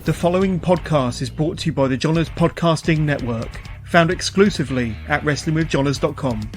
The following podcast is brought to you by the Johners Podcasting Network, found exclusively at WrestlingWithJohners.com.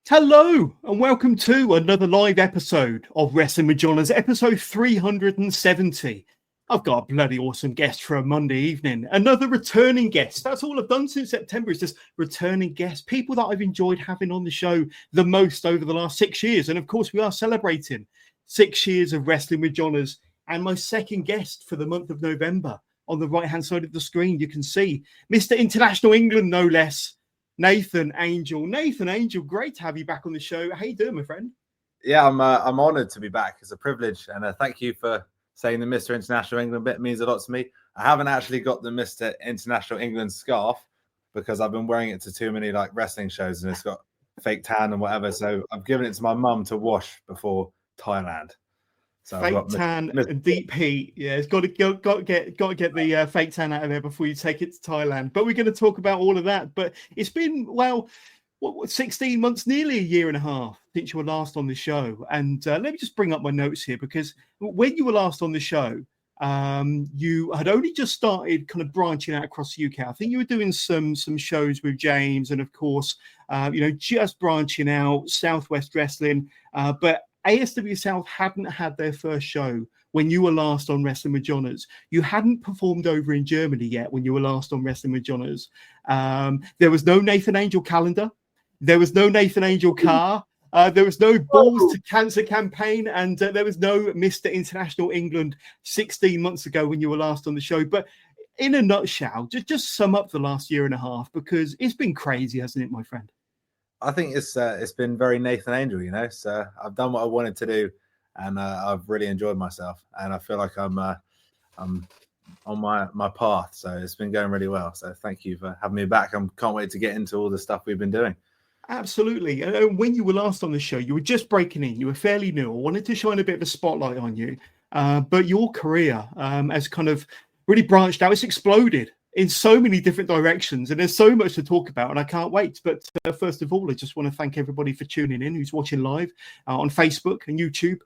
Hello and welcome to another live episode of Wrestling with Johners, episode 370. I've got a bloody awesome guest for a Monday evening. Another returning guest. That's all I've done since September is just returning guests. People that I've enjoyed having on the show the most over the last 6 years. And of course, we are celebrating 6 years of Wrestling with Johners. And my second guest for the month of November, on the right-hand side of the screen, you can see Mr. International England, no less. Nathan Angel. Nathan Angel, great to have you back on the show. How you doing, my friend? Yeah, I'm honoured to be back. It's a privilege, and thank you for saying the Mr. International England bit. It means a lot to me. I haven't actually got the Mr. International England scarf because I've been wearing it to too many wrestling shows, and it's got fake tan and whatever. So I've given it to my mum to wash before Thailand. So fake tan and deep heat. Yeah, it's got to get the fake tan out of there before you take it to Thailand. But we're going to talk about all of that. But it's been 16 months, nearly a year and a half since you were last on the show. And let me just bring up my notes here, because when you were last on the show, you had only just started kind of branching out across the UK. I think you were doing some shows with James, and of course, just branching out Southwest Wrestling, but ASW South hadn't had their first show when you were last on Wrestling with Johners. You hadn't performed over in Germany yet when you were last on Wrestling with Johners. There was no Nathan Angel calendar. There was no Nathan Angel car. There was no Balls to Cancer campaign. And there was no Mr. International England 16 months ago when you were last on the show. But in a nutshell, just sum up the last year and a half, because it's been crazy, hasn't it, my friend? I think it's been very Nathan Angel, So I've done what I wanted to do, and I've really enjoyed myself, and I feel like I'm on my path. So it's been going really well. So thank you for having me back. I can't wait to get into all the stuff we've been doing. Absolutely. When you were last on the show, you were just breaking in. You were fairly new. I wanted to shine a bit of a spotlight on you, but your career has kind of really branched out. It's exploded in so many different directions, and there's so much to talk about, and I can't wait. But first of all, I just want to thank everybody for tuning in who's watching live on Facebook and YouTube.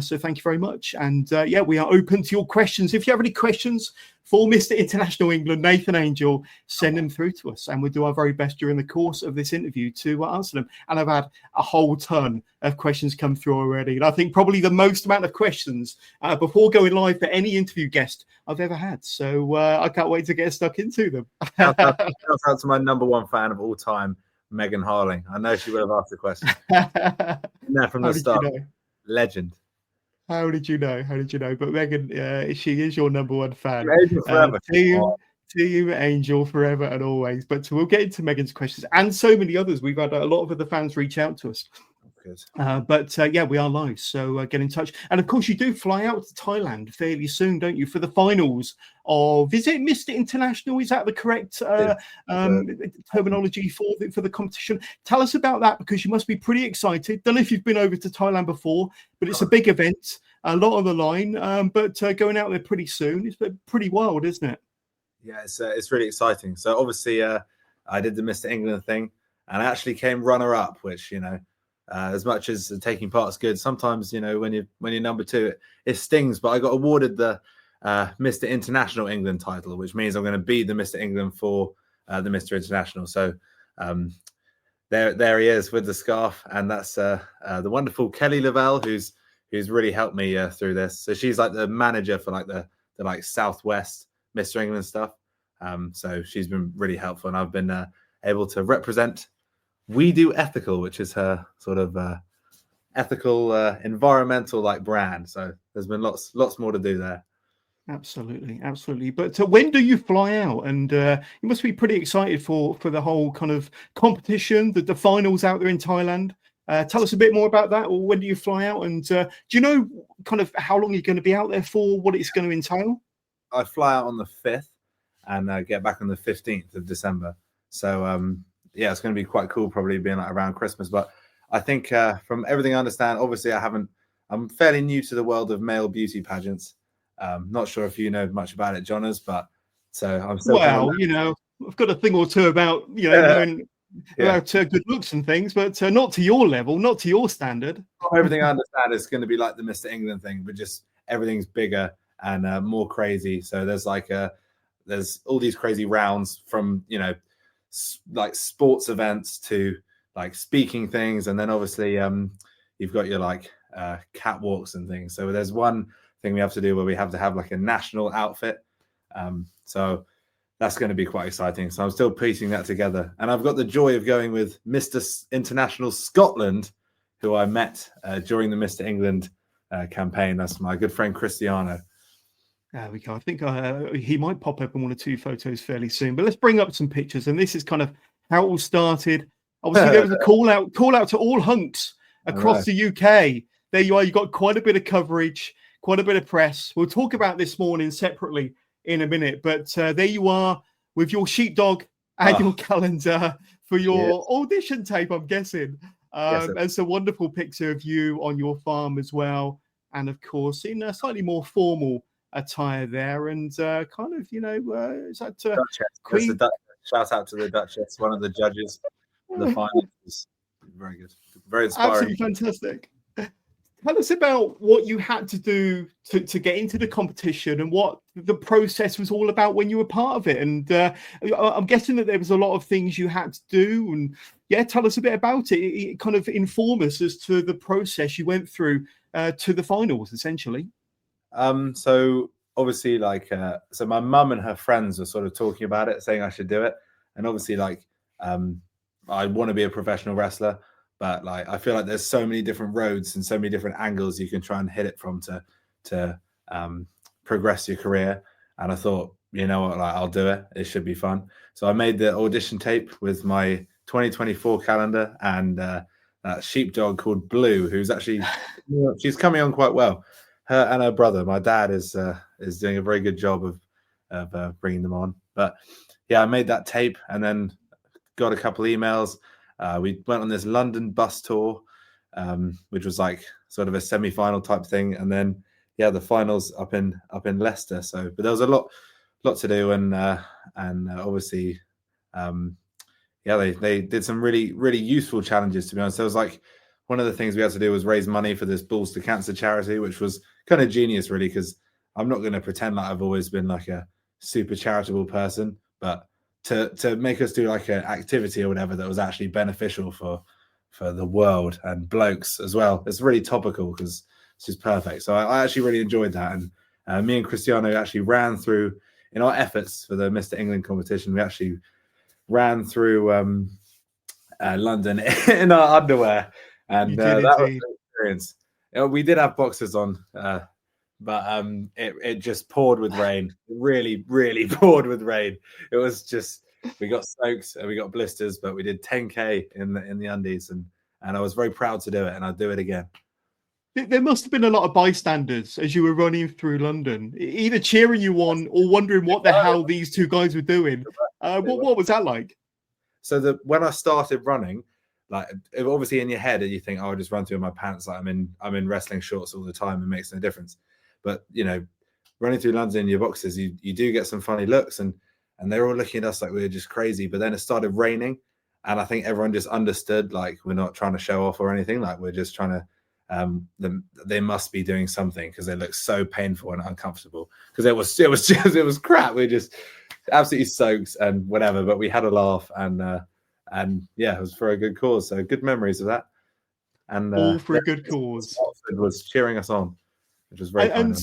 So thank you very much. And we are open to your questions. If you have any questions for Mr. International England, Nathan Angel, send them through to us, and we'll do our very best during the course of this interview to answer them. And I've had a whole ton of questions come through already, and I think probably the most amount of questions before going live for any interview guest I've ever had. So I can't wait to get stuck into them. Shout out to my number one fan of all time, Megan Harling. I know she would have asked the question. From the start. You know? Legend. How did you know? But Megan, she is your number one fan. Angel forever. Team Angel forever and always. But we'll get into Megan's questions and so many others. We've had a lot of other fans reach out to us. We are live, so get in touch. And of course, you do fly out to Thailand fairly soon, don't you, for the finals of, is it Mr. International? Is that the correct terminology for the competition? Tell us about that, because you must be pretty excited. Don't know if you've been over to Thailand before, but it's a big event, a lot on the line. But going out there pretty soon, it's pretty wild, isn't it? Yeah, it's really exciting. So obviously, I did the Mr. England thing, and I actually came runner-up, which as much as taking part is good, sometimes when you're number two, it stings. But I got awarded the Mr. International England title, which means I'm going to be the Mr. England for the Mr. International. So there he is with the scarf, and that's the wonderful Kelly Lavelle, who's really helped me through this. So she's like the manager for the Southwest Mr. England stuff. So she's been really helpful, and I've been able to represent We Do Ethical, which is her sort of ethical, environmental brand. So there's been lots more to do there. Absolutely. But when do you fly out? And you must be pretty excited for the whole kind of competition, the finals out there in Thailand. Tell us a bit more about that. Or when do you fly out? And do you know kind of how long you're going to be out there for? What it's going to entail? I fly out on the 5th and get back on the 15th of December. So it's going to be quite cool, probably being around Christmas. But I think from everything I understand, obviously I haven't I'm fairly new to the world of male beauty pageants. Not sure if you know much about it, Jonas, but so I'm still kind of. I've got a thing or two about knowing about good looks and things, but not to your level, not to your standard. Everything I understand is going to be like the Mr. England thing, but just everything's bigger and more crazy. So there's there's all these crazy rounds from like sports events to like speaking things, and then obviously you've got your catwalks and things. So there's one thing we have to do where we have to have like a national outfit. So that's going to be quite exciting. So I'm still piecing that together. And I've got the joy of going with Mr. International Scotland, who I met during the Mr. England campaign. That's my good friend Cristiano. There we go. I think he might pop up in 1 or 2 photos fairly soon. But let's bring up some pictures. And this is kind of how it all started. Obviously, there was a call out to all hunks across the UK. There you are. You got quite a bit of coverage, quite a bit of press. We'll talk about this morning separately in a minute. But there you are with your sheepdog and your calendar for your audition tape, I'm guessing. It's a wonderful picture of you on your farm as well. And of course, in a slightly more formal attire there. And is that Queen? Shout out to the Duchess, one of the judges. The final was very good. Very inspiring. Absolutely fantastic. Tell us about what you had to do to get into the competition and what the process was all about when you were part of it. And I'm guessing that there was a lot of things you had to do. And tell us a bit about it. Kind of inform us as to the process you went through to the finals, essentially. So obviously, so my mum and her friends were sort of talking about it, saying I should do it. And obviously, I want to be a professional wrestler. But I feel like there's so many different roads and so many different angles you can try and hit it from to progress your career. And I thought, you know what, I'll do it. It should be fun. So I made the audition tape with my 2024 calendar and that sheepdog called Blue, who's actually she's coming on quite well. Her and her brother, my dad, is doing a very good job of bringing them on. But I made that tape and then got a couple emails. We went on this London bus tour, which was like sort of a semi-final type thing, and then the finals up in Leicester. So, but there was a lot to do, and obviously, they did some really really useful challenges. To be honest, there was one of the things we had to do was raise money for this Balls to Cancer charity, which was kind of genius, really, because I'm not going to pretend like I've always been like a super charitable person, but to make us do an activity or whatever that was actually beneficial for the world and blokes as well. It's really topical because it's just perfect. So I actually really enjoyed that. And me and Cristiano actually ran through, in our efforts for the Mr. England competition, we actually ran through London in our underwear. And that was an experience. We did have boxers on, but it just poured with rain. Really, really poured with rain. It was just, we got soaked and we got blisters, but we did 10K in the undies, and I was very proud to do it, and I'll do it again. There must have been a lot of bystanders as you were running through London, either cheering you on or wondering what the hell these two guys were doing. What was that like? So when I started running, obviously in your head you think, I'll just run through my pants. I'm in wrestling shorts all the time. It makes no difference. But running through London in your boxes, you do get some funny looks, and they're all looking at us like we were just crazy. But then it started raining, and I think everyone just understood we're not trying to show off or anything. We're just trying to. They must be doing something because they look so painful and uncomfortable. Because it was crap. We were just absolutely soaked and whatever. But we had a laugh, and it was for a good cause. So good memories of that. And all for a good cause. Watford was cheering us on, which was very kind.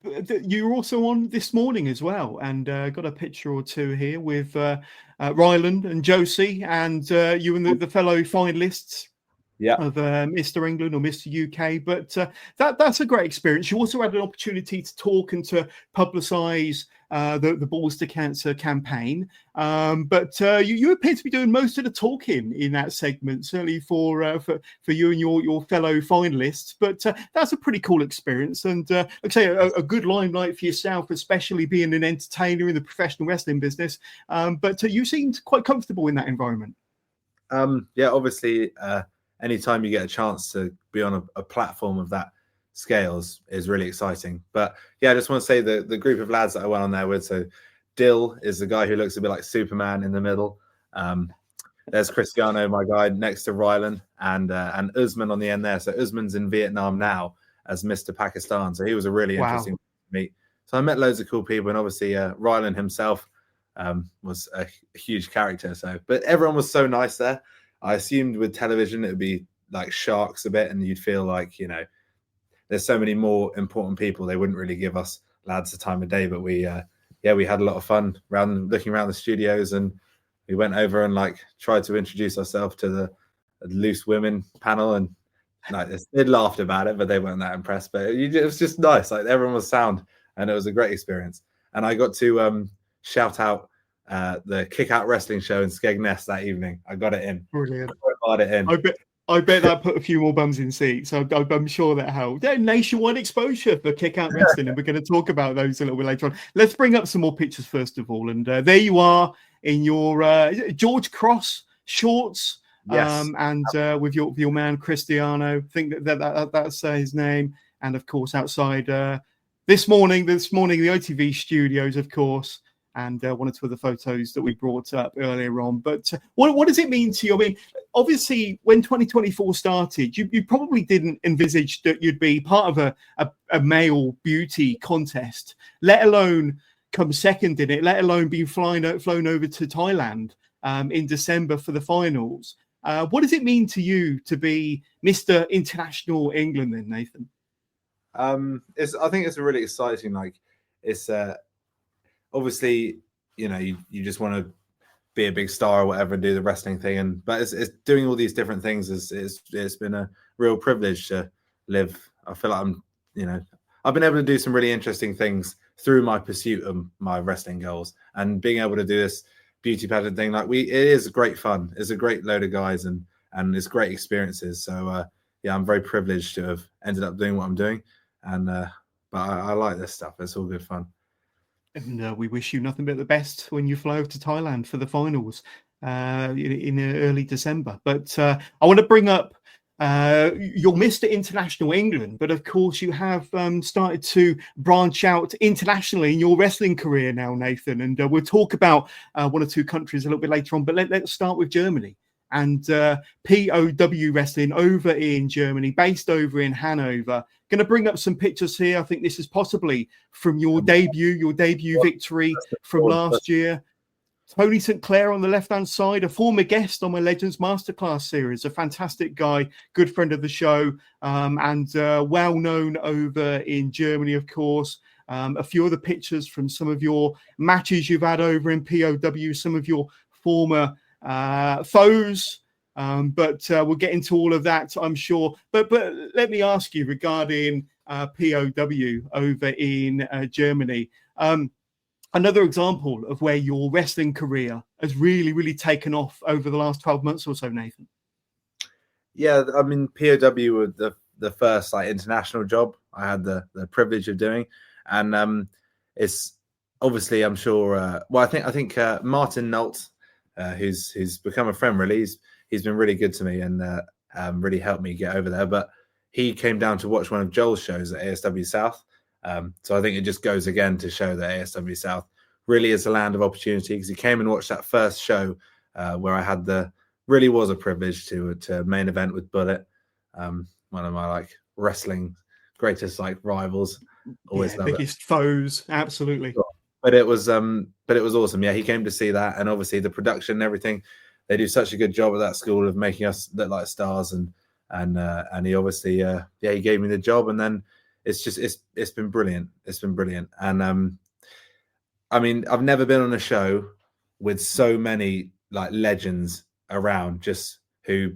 You were also on this morning as well, and got a picture or two here with Ryland and Josie, and you and the fellow finalists of Mr. England or Mr. UK. But that's a great experience. You also had an opportunity to talk and to publicise the Balls to Cancer campaign. But you appear to be doing most of the talking in that segment, certainly for you and your fellow finalists. But that's a pretty cool experience, and like I say, a good limelight for yourself, especially being an entertainer in the professional wrestling business. But you seemed quite comfortable in that environment. Obviously, anytime you get a chance to be on a platform of that scales is really exciting. But yeah, I just want to say the group of lads that I went on there with. So Dill is the guy who looks a bit like Superman in the middle. There's Cristiano, my guy, next to Rylan, and Usman on the end there. So Usman's in Vietnam now as Mr. Pakistan. So he was a really interesting meet. So I met loads of cool people, and obviously Rylan himself was a huge character. So, but everyone was so nice there. I assumed with television it would be like sharks a bit, and you'd feel like, you know, there's so many more important people. They wouldn't really give us lads the time of day, but we had a lot of fun looking around the studios, and we went over and like tried to introduce ourselves to the loose women panel, and like they laughed about it, but they weren't that impressed. But it was just nice. Like everyone was sound, and it was a great experience. And I got to shout out the Kick Out Wrestling show in Skegness that evening. I got it in. Brilliant. I got it in. I bet that put a few more bums in seats. I'm sure that helped. Yeah, nationwide exposure for Kick Out Wrestling, and we're going to talk about those a little bit later on. Let's bring up some more pictures first of all. And there you are in your George Cross shorts, yes. And with your man Cristiano. I think that's his name. And of course, outside this morning, the OTV studios, of course. And one or two of the photos that we brought up earlier on. But what does it mean to you? I mean, obviously, when 2024 started, you probably didn't envisage that you'd be part of a male beauty contest, let alone come second in it, let alone being flown over to Thailand in December for the finals. What does it mean to you to be Mr. International England then, Nathan? I think it's really exciting. Like, it's obviously, you know, you just want to be a big star or whatever and do the wrestling thing, but it's doing all these different things. It's been a real privilege to live. I feel like I've been able to do some really interesting things through my pursuit of my wrestling goals, and being able to do this beauty pageant thing. Like it is great fun. It's a great load of guys, and it's great experiences. So I'm very privileged to have ended up doing what I'm doing, and but I like this stuff. It's all good fun. And we wish you nothing but the best when you fly over to Thailand for the finals in early December. But I want to bring up you're Mr. International England, but of course you have started to branch out internationally in your wrestling career now, Nathan. And we'll talk about one or two countries a little bit later on. But let's start with Germany. And POW Wrestling over in Germany, based over in Hanover. Going to bring up some pictures here. I think this is possibly from your debut victory from last year. Tony St. Clair on the left-hand side, a former guest on my Legends Masterclass series, a fantastic guy, good friend of the show, and well-known over in Germany, of course. A few other pictures from some of your matches you've had over in POW, some of your former foes, but we'll get into all of that, I'm sure. But let me ask you regarding POW over in Germany. Another example of where your wrestling career has really, really taken off over the last 12 months or so, Nathan. Yeah, I mean, POW was the first like international job I had the privilege of doing, and it's obviously, I'm sure. I think Martin Nolt, who's become a friend, really, he's been really good to me and really helped me get over there. But he came down to watch one of Joel's shows at ASW South. So I think it just goes again to show that ASW South really is a land of opportunity, because he came and watched that first show where I had really was a privilege to main event with Bullet, one of my like wrestling greatest like rivals. Always biggest foes, absolutely. But it was awesome. Yeah, he came to see that, and obviously the production and everything. They do such a good job at that school of making us look like stars, and he obviously he gave me the job, and then it's been brilliant. It's been brilliant, and I mean, I've never been on a show with so many like legends around, just who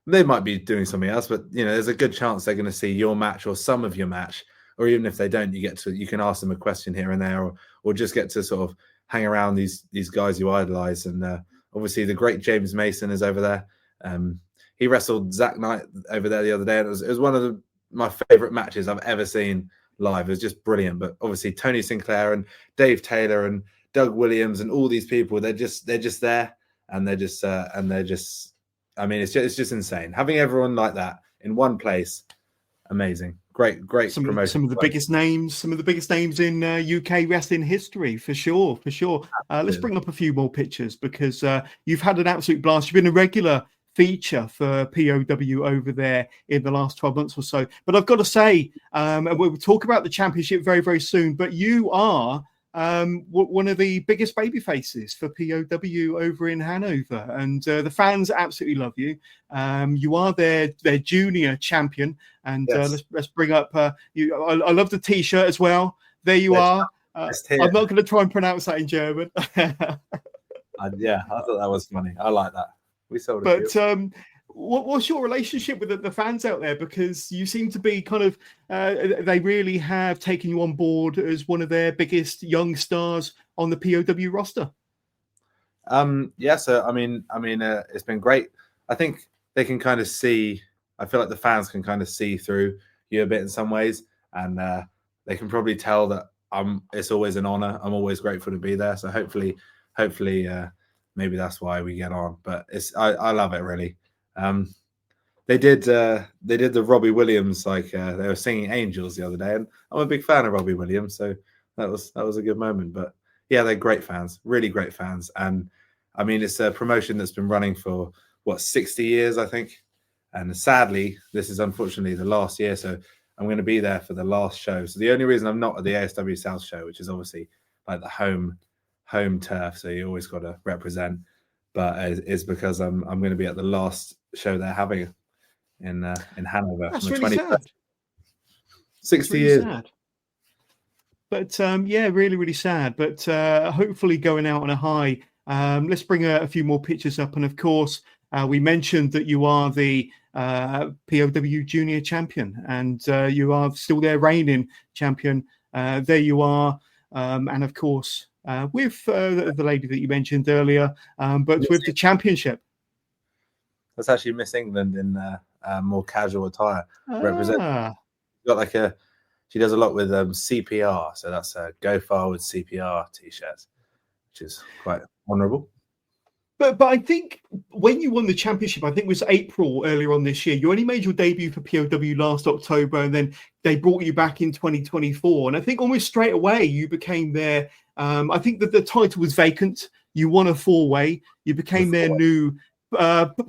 they might be doing something else, but you know, there's a good chance they're going to see your match or some of your match, or even if they don't, you can ask them a question here and there, or just get to sort of hang around these guys you idolize. And obviously the great James Mason is over there. He wrestled Zach Knight over there the other day, and it was one of my favorite matches I've ever seen live. It was just brilliant. But obviously Tony Sinclair and Dave Taylor and Doug Williams and all these people, they're just there, and they're just I mean, it's just insane having everyone like that in one place. Amazing, great promotion. Some of the biggest names in UK wrestling history, for sure. Let's bring up a few more pictures, because you've had an absolute blast. You've been a regular feature for POW over there in the last 12 months or so. But I've got to say, and we'll talk about the championship very, very soon, but you are one of the biggest baby faces for POW over in Hanover, and the fans absolutely love you. You are their junior champion, and Yes. let's bring up you. I love the t-shirt as well. There you are. I'm not going to try and pronounce that in German. Yeah, I thought that was funny. I like that. We sold it. But what's your relationship with the fans out there? Because you seem to be kind of, they really have taken you on board as one of their biggest young stars on the POW roster. Yeah, so I mean, it's been great. I think they can kind of see. I feel like the fans can kind of see through you a bit in some ways, and they can probably tell that it's always an honor. I'm always grateful to be there. So hopefully, maybe that's why we get on. But I love it really. They did the Robbie Williams, like they were singing Angels the other day, and I'm a big fan of Robbie Williams, so that was a good moment. But yeah, they're great fans, really great fans. And I mean, it's a promotion that's been running for 60 years, I think. And sadly, this is unfortunately the last year, so I'm going to be there for the last show. So the only reason I'm not at the ASW South show, which is obviously like the home turf, so you always got to represent, but is because I'm going to be at the last show they're having in Hanover. That's really sad. 60 years. Sad. But yeah, really, really sad. But hopefully going out on a high. Let's bring a few more pictures up. And of course, we mentioned that you are the POW Junior Champion, and you are still their reigning champion. There you are. And of course, with the lady that you mentioned earlier, but with the championship. That's actually Miss England in more casual attire. Got she does a lot with CPR, so that's a Go Forward CPR t-shirt, which is quite honourable. But I think when you won the championship, I think it was April earlier on this year, you only made your debut for POW last October, and then they brought you back in 2024. And I think almost straight away you became their, I think that the title was vacant. You won a 4-way. You became their new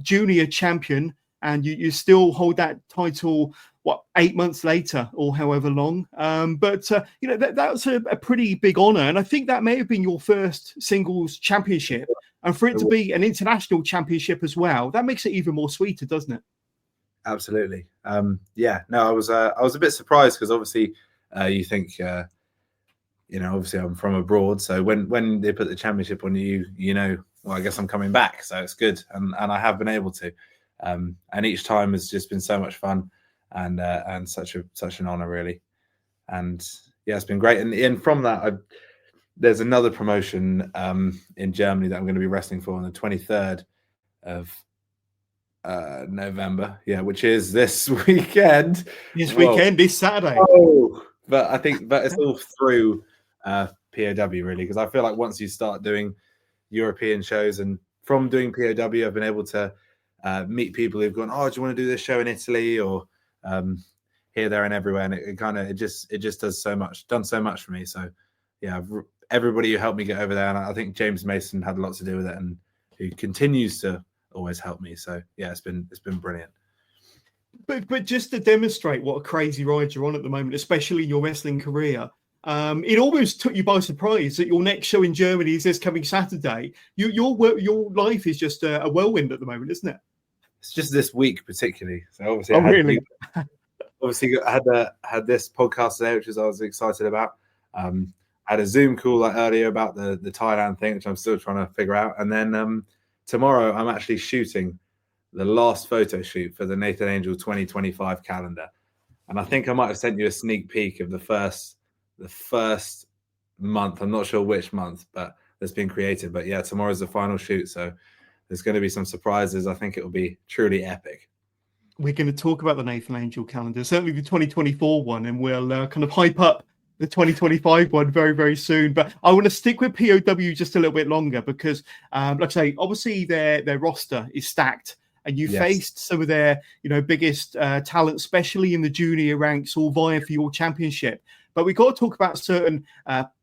junior champion, and you still hold that title, 8 months later or however long. But that's a pretty big honor. And I think that may have been your first singles championship. And for it to be an international championship as well, that makes it even more sweeter, doesn't it? Absolutely. Yeah, no, I was a bit surprised, because obviously you think, obviously I'm from abroad. So when they put the championship on you, well, I guess I'm coming back. So it's good. And I have been able to. And each time has just been so much fun and such an honor, really. And yeah, it's been great. And from that, there's another promotion in Germany that I'm going to be wrestling for on the 23rd of November. Yeah, which is this weekend. This Saturday. Oh, but it's all through POW, really, because I feel like once you start doing European shows, and from doing POW, I've been able to meet people who've gone, oh, do you want to do this show in Italy, or here, there, and everywhere, and it just does done so much for me. So yeah, everybody who helped me get over there, and I think James Mason had a lot to do with it, and who continues to always help me. So yeah, it's been brilliant. But just to demonstrate what a crazy ride you're on at the moment, especially in your wrestling career, it almost took you by surprise that your next show in Germany is this coming Saturday. Your life is just a whirlwind at the moment, isn't it? It's just this week particularly. So obviously, I had this podcast today, which I was excited about. I had a Zoom call earlier about the Thailand thing, which I'm still trying to figure out. And then tomorrow, I'm actually shooting the last photo shoot for the Nathan Angel 2025 calendar. And I think I might have sent you a sneak peek of the first month. I'm not sure which month, but that's been created. But yeah, tomorrow's the final shoot. So there's going to be some surprises. I think it will be truly epic. We're going to talk about the Nathan Angel calendar, certainly the 2024 one, and we'll kind of hype up the 2025 one very, very soon. But I want to stick with POW just a little bit longer, because like I say, obviously their roster is stacked and you Yes. faced some of their, biggest talent, especially in the junior ranks, all vying for your championship. But we got to talk about certain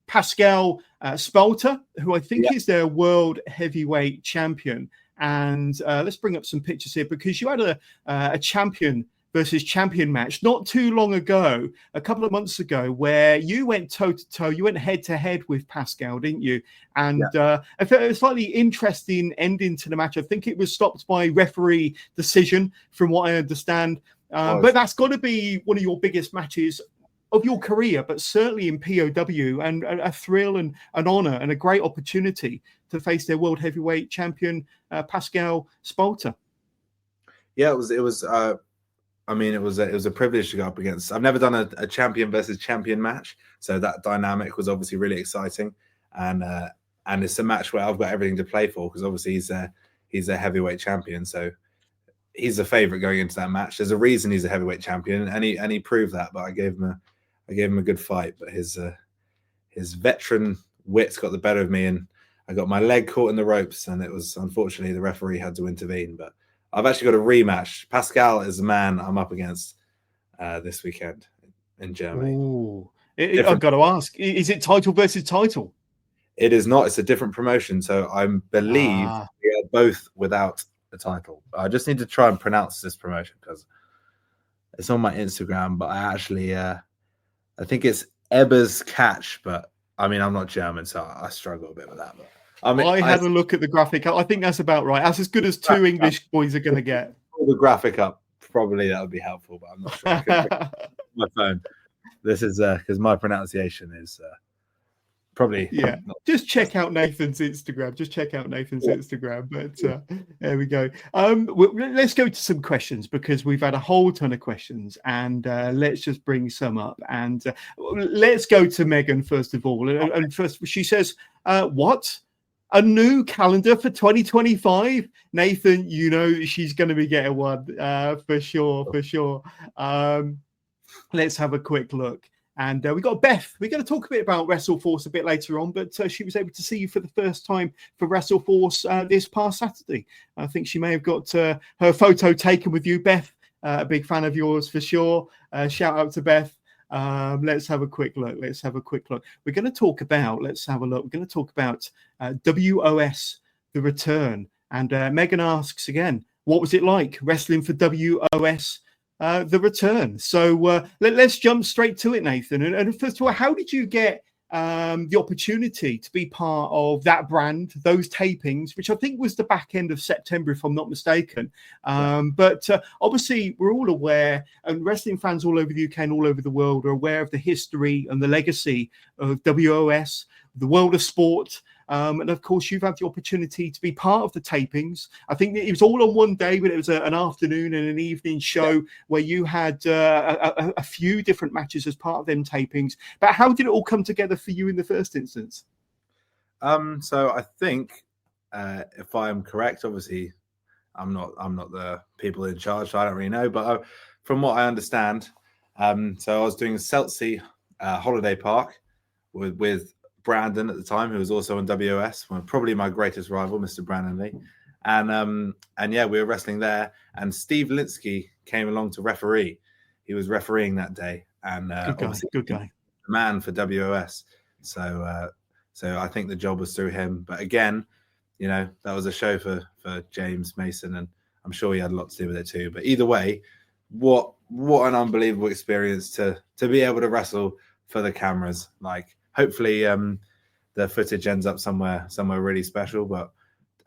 Pascal Spalter, who I think is their world heavyweight champion. And let's bring up some pictures here, because you had a champion versus champion match not too long ago, a couple of months ago, where you went toe-to-toe, you went head-to-head with Pascal, didn't you? And I felt it was a slightly interesting ending to the match. I think it was stopped by referee decision, from what I understand. But that's got to be one of your biggest matches of your career, but certainly in POW, and a thrill and an honor and a great opportunity to face their world heavyweight champion, Pascal Spalter. Yeah, it was. I mean, it was a privilege to go up against. I've never done a champion versus champion match, so that dynamic was obviously really exciting, and it's a match where I've got everything to play for, because obviously he's a heavyweight champion, so he's a favorite going into that match. There's a reason he's a heavyweight champion, and he proved that. But I gave him a good fight, but his veteran wits got the better of me, and I got my leg caught in the ropes, and it was, unfortunately, the referee had to intervene. But I've actually got a rematch. Pascal is the man I'm up against this weekend in Germany. Ooh. I've got to ask, is it title versus title? It is not. It's a different promotion. So I believe we are both without the title. I just need to try and pronounce this promotion, because it's on my Instagram, but I actually, I think it's Eber's Catch, but I mean, I'm not German, so I struggle a bit with that. But I had a look at the graphic. I think that's about right. That's as good as two English boys are going to get. Pull the graphic up. Probably that would be helpful, but I'm not sure. My phone. This is because my pronunciation is probably. Yeah. Just check out Nathan's Instagram. But there we go. Let's go to some questions, because we've had a whole ton of questions, and let's just bring some up. And let's go to Megan first of all. And first, she says, "What? A new calendar for 2025? Nathan, she's going to be getting one for sure. Let's have a quick look. And we got Beth. We're going to talk a bit about WrestleForce a bit later on, but she was able to see you for the first time for WrestleForce this past Saturday. I think she may have got her photo taken with you, Beth. A big fan of yours for sure. Shout out to Beth. Let's have a quick look. We're going to talk about, WOS The Return. And Megan asks again, what was it like wrestling for WOS The Return? So let's jump straight to it, Nathan. And first of all, how did you get the opportunity to be part of that brand, those tapings, which I think was the back end of September, if I'm not mistaken. But obviously, we're all aware, and wrestling fans all over the UK and all over the world are aware of the history and the legacy of WOS, the world of sport. And of course, you've had the opportunity to be part of the tapings. I think it was all on one day, but it was an afternoon and an evening show where you had a few different matches as part of them tapings. But how did it all come together for you in the first instance? So I think, if I'm correct, obviously, I'm not the people in charge, so I don't really know. But from what I understand, so I was doing Seltzy Holiday Park with Brandon at the time, who was also on WOS, probably my greatest rival, Mr. Brandon Lee. And yeah, we were wrestling there. And Steve Linsky came along to referee. He was refereeing that day. And good guy. The man for WOS. So I think the job was through him. But again, that was a show for James Mason, and I'm sure he had a lot to do with it too. But either way, what an unbelievable experience to be able to wrestle for the cameras. Like, hopefully the footage ends up somewhere really special, but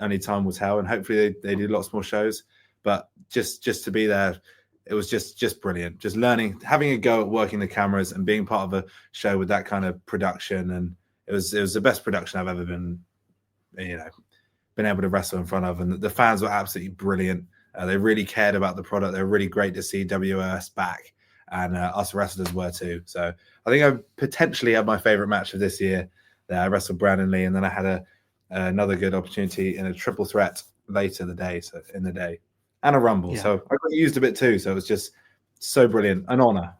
only time will tell. And hopefully they do lots more shows. But just to be there, it was just brilliant. Just learning, having a go at working the cameras and being part of a show with that kind of production. And it was the best production I've ever been able to wrestle in front of. And the fans were absolutely brilliant. They really cared about the product. They were really great to see WOS back. And us wrestlers were too. So I think I potentially had my favorite match of this year there. I wrestled Brandon Lee, and then I had another good opportunity in a triple threat later in the day, and a rumble. Yeah. So I got used a bit too. So it was just so brilliant, an honor.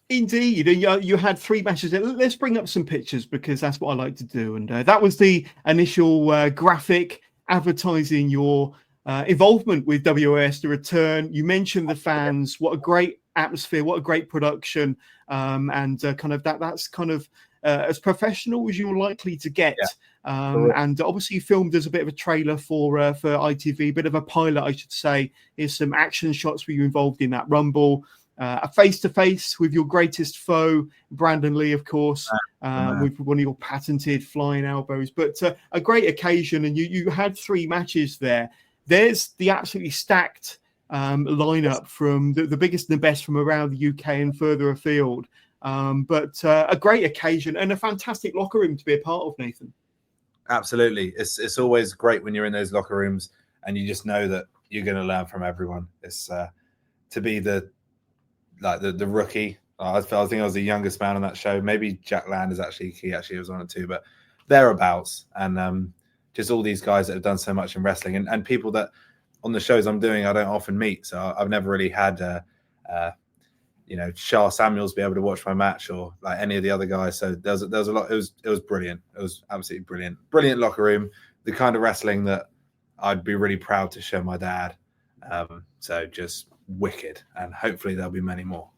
Indeed. You had three matches. Let's bring up some pictures, because that's what I like to do. And that was the initial graphic advertising your involvement with WOS The Return. You mentioned the fans. What a great atmosphere! What a great production! And kind of that's kind of as professional as you're likely to get. And obviously you filmed as a bit of a trailer for ITV, bit of a pilot, I should say. Here's some action shots where you involved in that Rumble. A face-to-face with your greatest foe, Brandon Lee, of course, with one of your patented flying elbows. But a great occasion, and you had 3 matches there. There's the absolutely stacked lineup from the biggest and the best from around the UK and further afield. But a great occasion and a fantastic locker room to be a part of, Nathan. Absolutely. It's always great when you're in those locker rooms and you just know that you're going to learn from everyone. It's to be the rookie. I think I was the youngest man on that show. Maybe Jack Land he actually was on it too, but thereabouts. And just all these guys that have done so much in wrestling and people that on the shows I'm doing, I don't often meet. So I've never really had, Shah Samuels be able to watch my match or like any of the other guys. So there was a lot. It was brilliant. It was absolutely brilliant. Brilliant locker room. The kind of wrestling that I'd be really proud to show my dad. So just wicked, and hopefully there'll be many more.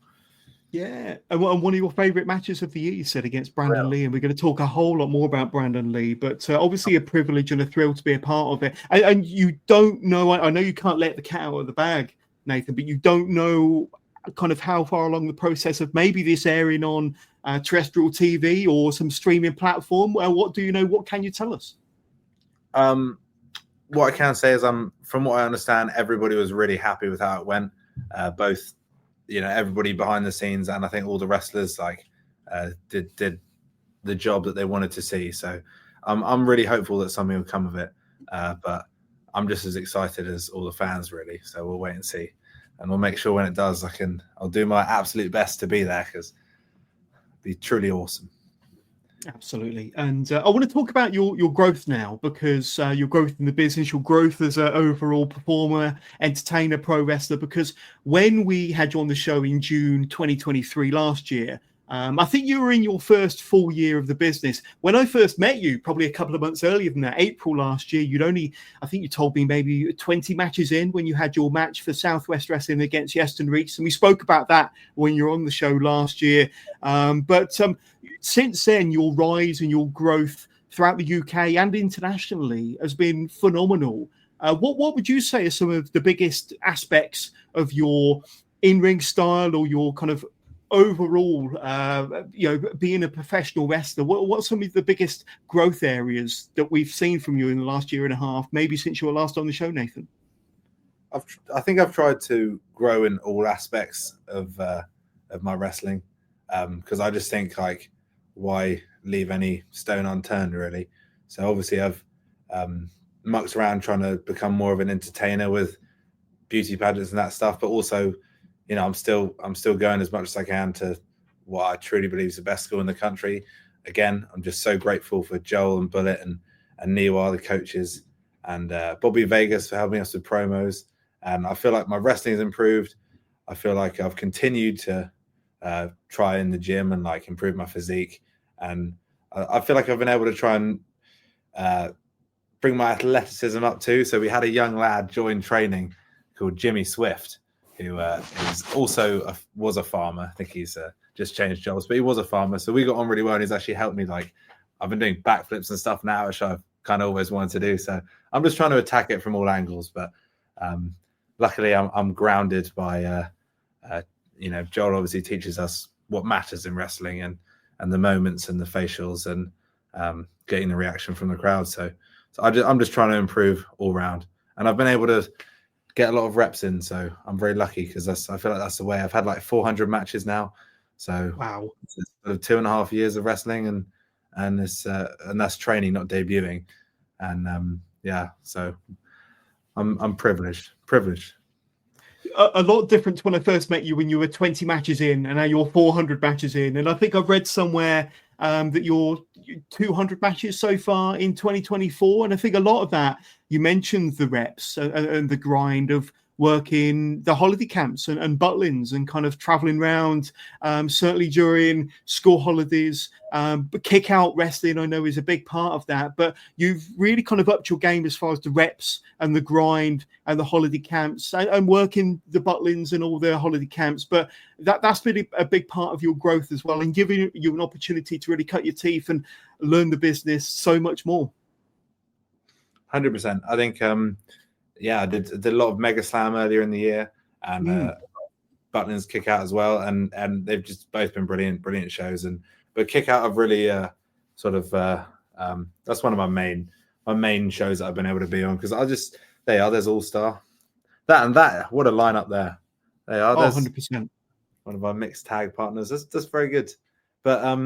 Yeah, and one of your favourite matches of the year, you said, against Brandon Lee, and we're going to talk a whole lot more about Brandon Lee, but obviously a privilege and a thrill to be a part of it. And you don't know, I know you can't let the cat out of the bag, Nathan, but you don't know kind of how far along the process of maybe this airing on terrestrial TV or some streaming platform. What do you know? What can you tell us? What I can say is, from what I understand, everybody was really happy with how it went. Both, everybody behind the scenes, and I think all the wrestlers did the job that they wanted to see. So I'm really hopeful that something will come of it. But I'm just as excited as all the fans, really. So we'll wait and see, and we'll make sure when it does, I'll do my absolute best to be there, because it'd be truly awesome. Absolutely. And I want to talk about your growth now, because your growth in the business, your growth as an overall performer, entertainer, pro wrestler, because when we had you on the show in June 2023 last year, I think you were in your first full year of the business. When I first met you, probably a couple of months earlier than that, April last year, I think you told me maybe 20 matches in when you had your match for Southwest Wrestling against Yeston Reach. And we spoke about that when you were on the show last year. But since then, your rise and your growth throughout the UK and internationally has been phenomenal. What would you say are some of the biggest aspects of your in-ring style, or your kind of overall, being a professional wrestler? What's some of the biggest growth areas that we've seen from you in the last year and a half, maybe since you were last on the show, Nathan? I think I've tried to grow in all aspects of my wrestling, because I just think, why leave any stone unturned, really? So obviously I've mucked around trying to become more of an entertainer with beauty pageants and that stuff, but also, I'm still going as much as I can to what I truly believe is the best school in the country. Again, I'm just so grateful for Joel and Bullet and Niwa, the coaches, and Bobby Vegas for helping us with promos. And I feel like my wrestling has improved. I feel like I've continued to try in the gym and improve my physique. And I feel like I've been able to try and bring my athleticism up too. So we had a young lad join training called Jimmy Swift, who is also was a farmer. I think he's just changed jobs, but he was a farmer. So we got on really well, and he's actually helped me. I've been doing backflips and stuff now, which I've kind of always wanted to do. So I'm just trying to attack it from all angles. But luckily, I'm grounded by, Joel obviously teaches us what matters in wrestling, and the moments and the facials and getting the reaction from the crowd. So I'm just trying to improve all round, and I've been able to get a lot of reps in, so I'm very lucky, because I feel like that's the way. I've had 400 matches now, so wow, it's 2.5 years of wrestling, and that's training, not debuting, and so I'm privileged. A lot different to when I first met you, when you were 20 matches in, and now you're 400 matches in. And I think I've read somewhere that you're 200 matches so far in 2024. And I think a lot of that, you mentioned the reps and the grind of working the holiday camps and Butlins and kind of traveling around, certainly during school holidays. But kick out wrestling, I know, is a big part of that. But you've really kind of upped your game as far as the reps and the grind and the holiday camps and working the Butlins and all the holiday camps. But that's been a big part of your growth as well, and giving you an opportunity to really cut your teeth and learn the business so much more. 100%. I think, I did a lot of Mega Slam earlier in the year, and Butlins Kick Out as well, and they've just both been brilliant shows. But Kick Out, I've really that's one of my main shows that I've been able to be on, because there's All Star, that what a lineup there. They are 100%. One of our mixed tag partners. That's very good, but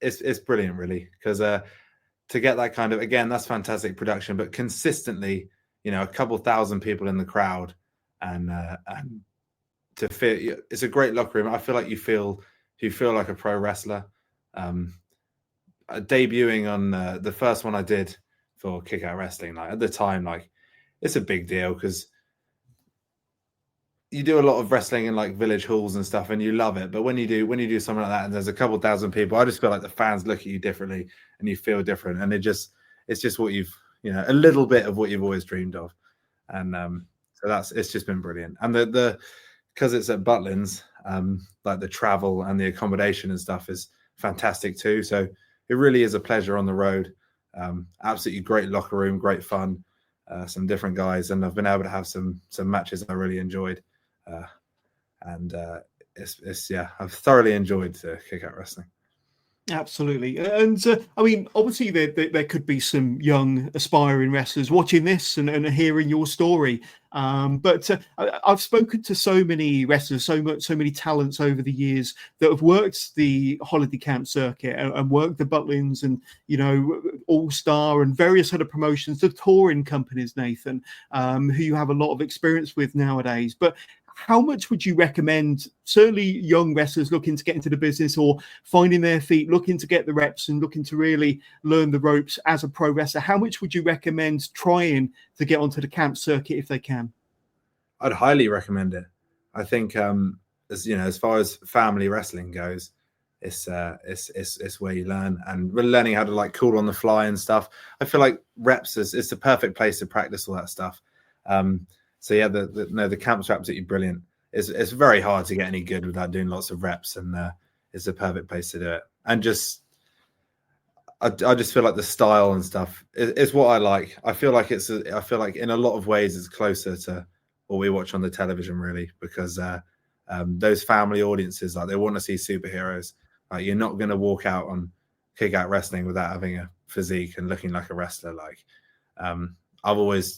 it's brilliant really, because to get that kind of, again, that's fantastic production, but consistently, a couple thousand people in the crowd, and to feel, it's a great locker room. I feel like you feel like a pro wrestler. Debuting on the first one I did for Kick Out Wrestling, like at the time, like it's a big deal, because you do a lot of wrestling in like village halls and stuff, and you love it. But when you do something like that, and there's a couple thousand people, I just feel like the fans look at you differently, and you feel different, and it's just what you've, a little bit of what you've always dreamed of, and so it's just been brilliant. And because it's at Butlins, like the travel and the accommodation and stuff is fantastic too. So it really is a pleasure on the road. Absolutely great locker room, great fun, some different guys, and I've been able to have some matches I really enjoyed. I've thoroughly enjoyed Kick Out Wrestling. Absolutely. And I mean, obviously there could be some young aspiring wrestlers watching this and hearing your story. But I've spoken to so many wrestlers, so many talents over the years that have worked the holiday camp circuit and worked the Butlins and, All Star and various other promotions, the touring companies, Nathan, who you have a lot of experience with nowadays. But how much would you recommend, certainly young wrestlers looking to get into the business or finding their feet, looking to get the reps and looking to really learn the ropes as a pro wrestler? How much would you recommend trying to get onto the camp circuit if they can? I'd highly recommend it. I think, as far as family wrestling goes, it's where you learn, and we're learning how to like cool on the fly and stuff. I feel like reps is the perfect place to practice all that stuff. So yeah, the camps are absolutely brilliant. It's very hard to get any good without doing lots of reps, and it's the perfect place to do it. And I just feel like the style and stuff is what I like. I feel like in a lot of ways it's closer to what we watch on the television, really, because those family audiences, like, they want to see superheroes. Like, you're not going to walk out on Kick Out Wrestling without having a physique and looking like a wrestler. Like,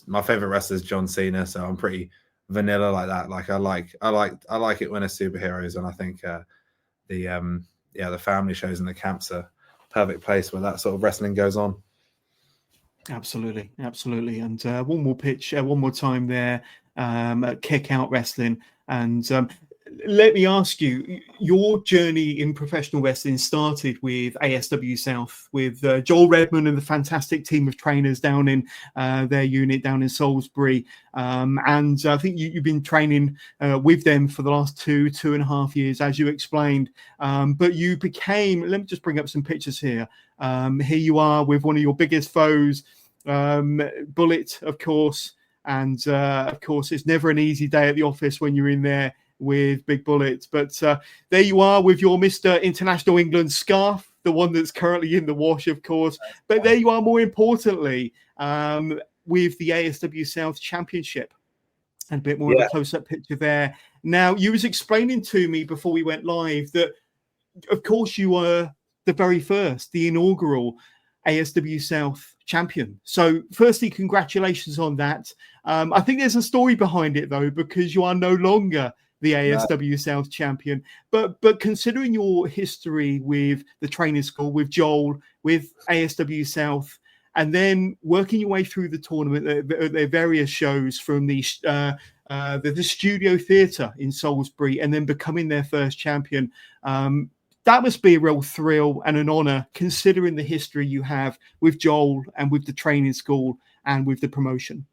my favorite wrestler is John Cena, so I'm pretty vanilla like that. Like, I like it when it's superheroes, and I think the family shows and the camps are a perfect place where that sort of wrestling goes on. Absolutely. And one more time there at Kick Out Wrestling. And let me ask you, your journey in professional wrestling started with ASW South, with Joel Redmond and the fantastic team of trainers down in their unit down in Salisbury. And I think you've been training with them for the last 2.5 years, as you explained. But you became, let me just bring up some pictures here. Here you are with one of your biggest foes, Bullet, of course. And of course, it's never an easy day at the office when you're in there with Big Bullet. But there you are with your Mr. International England scarf, the one that's currently in the wash, of course. But there you are, more importantly, with the ASW South Championship. And a bit more of a close-up picture there. Now, you was explaining to me before we went live that, of course, you were the very first, the inaugural ASW South champion. So firstly, congratulations on that. I think there's a story behind it, though, because you are no longer the ASW South champion. But considering your history with the training school, with Joel, with ASW South, and then working your way through the tournament, their various shows from the Studio Theatre in Salisbury, and then becoming their first champion, that must be a real thrill and an honor, considering the history you have with Joel and with the training school and with the promotion.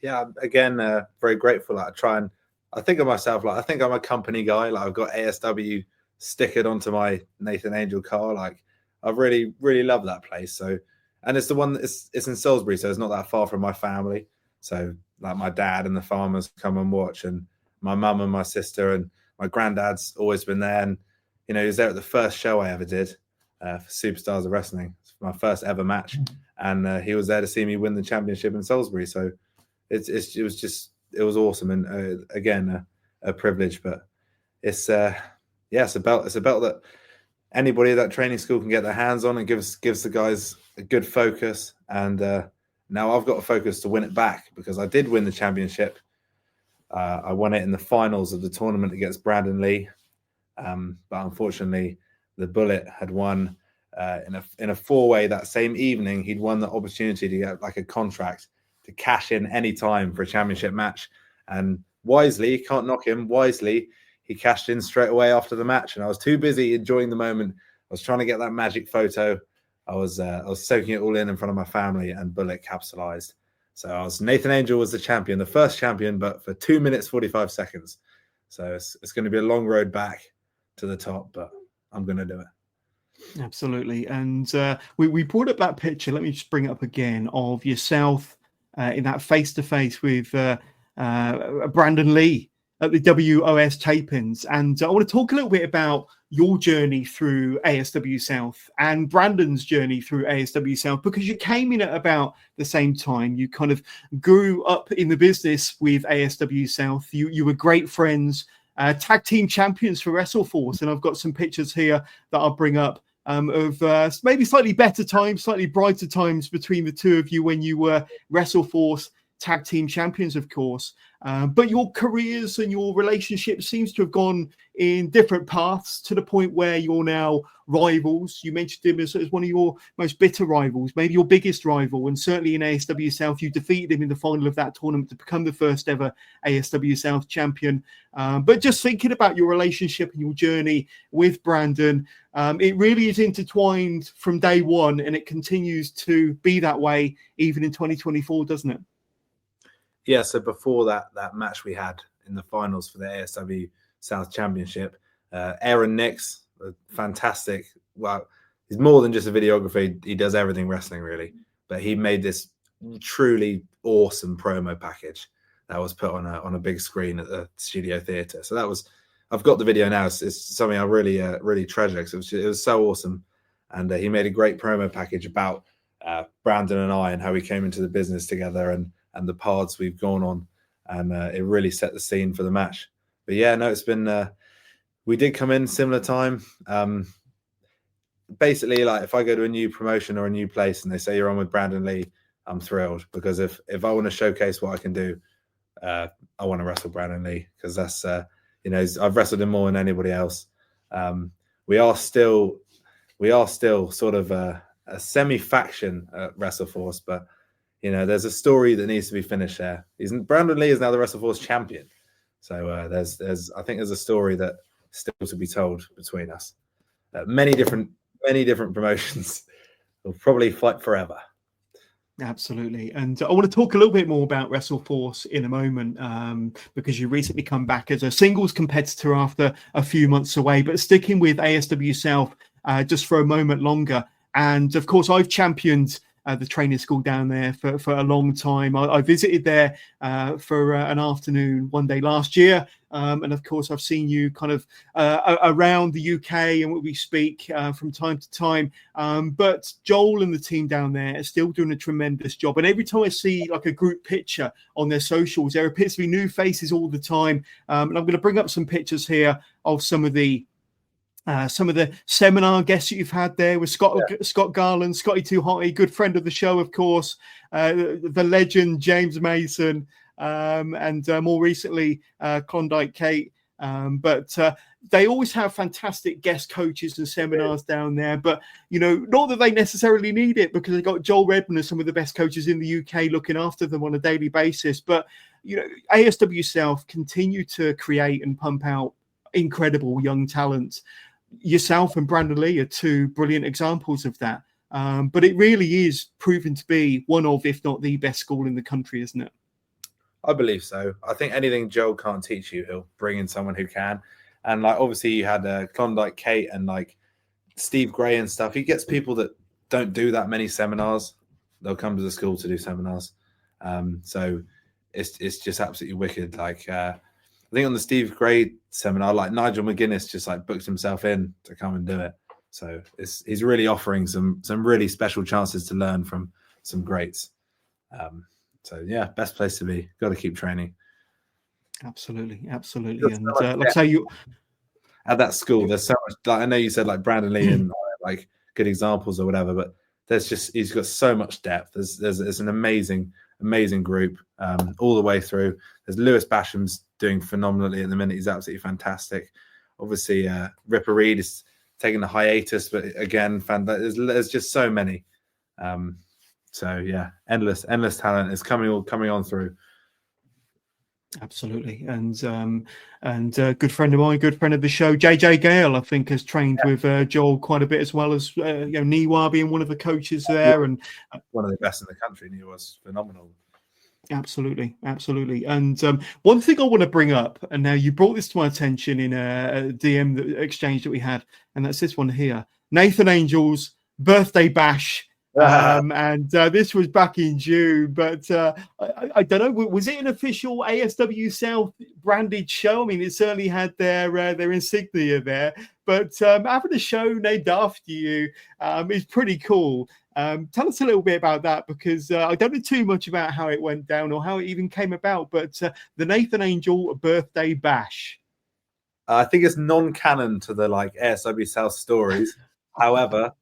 Yeah, again, very grateful. Like, I think of myself, like, I think I'm a company guy. Like, I've got ASW stickered onto my Nathan Angel car. Like, I really, really love that place. So, and it's the one it's in Salisbury, so it's not that far from my family. So, like, my dad and the farmers come and watch, and my mum and my sister and my granddad's always been there. And, you know, he was there at the first show I ever did for Superstars of Wrestling. It's my first ever match. And he was there to see me win the championship in Salisbury. So it was awesome. And again, a privilege, but it's a belt. It's a belt that anybody at that training school can get their hands on, and gives the guys a good focus. And now I've got a focus to win it back, because I did win the championship. I won it in the finals of the tournament against Brandon Lee. But unfortunately, the Bullet had won in a four-way that same evening. He'd won the opportunity to get like a contract to cash in any time for a championship match. And wisely, can't knock him, wisely, he cashed in straight away after the match. And I was too busy enjoying the moment. I was trying to get that magic photo. I was soaking it all in front of my family, and Bullet capitalized. So Nathan Angel was the champion, the first champion, but for 2 minutes, 45 seconds. So it's going to be a long road back to the top, but I'm going to do it. Absolutely. And we brought up that picture. Let me just bring it up again of yourself in that face-to-face with Brandon Lee at the WOS tapings. And I want to talk a little bit about your journey through ASW South and Brandon's journey through ASW South, because you came in at about the same time. You kind of grew up in the business with ASW South. You were great friends, tag team champions for WrestleForce. And I've got some pictures here that I'll bring up of maybe slightly better times, slightly brighter times between the two of you when you were WrestleForce tag team champions, of course. But your careers and your relationship seems to have gone in different paths, to the point where you're now rivals. You mentioned him as one of your most bitter rivals, maybe your biggest rival. And certainly in ASW South, you defeated him in the final of that tournament to become the first ever ASW South champion. But just thinking about your relationship and your journey with Brandon, it really is intertwined from day one, and it continues to be that way even in 2024, doesn't it? Yeah, so before that match we had in the finals for the ASW South Championship, Aaron Nix, fantastic. Well, he's more than just a videographer. He does everything wrestling, really. But he made this truly awesome promo package that was put on a big screen at the Studio Theatre. So that was, I've got the video now. It's something I really treasure, because it was so awesome. And he made a great promo package about Brandon and I, and how we came into the business together, and the paths we've gone on, and it really set the scene for the match. But yeah, no, it's been, we did come in similar time. Basically, like, if I go to a new promotion or a new place and they say you're on with Brandon Lee, I'm thrilled, because if I want to showcase what I can do, I want to wrestle Brandon Lee, because that's, I've wrestled him more than anybody else. We are still sort of a semi-faction at WrestleForce, but there's a story that needs to be finished there. Brandon Lee is now the WrestleForce champion. So I think there's a story that still to be told between us. Many different promotions will probably fight forever. Absolutely. And I want to talk a little bit more about WrestleForce in a moment, because you recently come back as a singles competitor after a few months away, but sticking with ASW South just for a moment longer. And of course, I've championed the training school down there for a long time. I visited there for an afternoon one day last year. And of course, I've seen you kind of around the UK and we speak from time to time. But Joel and the team down there are still doing a tremendous job. And every time I see like a group picture on their socials, there appears to be new faces all the time. And I'm going to bring up some pictures here of some of the seminar guests that you've had there with Scott Garland, Scotty Too Hotty, good friend of the show, of course, the legend James Mason, and more recently Klondike Kate. But they always have fantastic guest coaches and seminars down there. But not that they necessarily need it, because they've got Joel Redman as some of the best coaches in the UK looking after them on a daily basis. But ASW South continue to create and pump out incredible young talent. Yourself and Brandon Lee are two brilliant examples of that. But it really is proven to be one of, if not the best school in the country, isn't it? I believe so. I think anything Joel can't teach you, he'll bring in someone who can. And like obviously you had Klondike Kate and like Steve Gray and stuff. He gets people that don't do that many seminars. They'll come to the school to do seminars. So it's just absolutely wicked. Like I think on the Steve Gray seminar, like Nigel McGuinness just like booked himself in to come and do it. So he's really offering some really special chances to learn from some greats. So yeah, best place to be. Got to keep training. Absolutely. And like I say, you at that school, there's so much. Like I know you said like Brandon Lee and like good examples or whatever, but he's got so much depth. There's an amazing group all the way through. There's Lewis Basham's doing phenomenally at the minute. He's absolutely fantastic. Obviously, Ripper Reed is taking the hiatus, but again, there's just so many. So yeah, endless talent is coming on through. Absolutely, and good friend of mine, good friend of the show, JJ Gale, I think has trained with Joel quite a bit, as well as Niwa being one of the coaches there, and one of the best in the country. Niwa was phenomenal. Absolutely. And one thing I want to bring up, and now you brought this to my attention in a DM exchange that we had, and that's this one here: Nathan Angel's birthday bash. And this was back in June, but I don't know, was it an official ASW South branded show? I mean, it certainly had their insignia there, but having a show named after you is pretty cool. Tell us a little bit about that, because I don't know too much about how it went down or how it even came about, but the Nathan Angel birthday bash. I think it's non-canon to the like ASW South stories. However,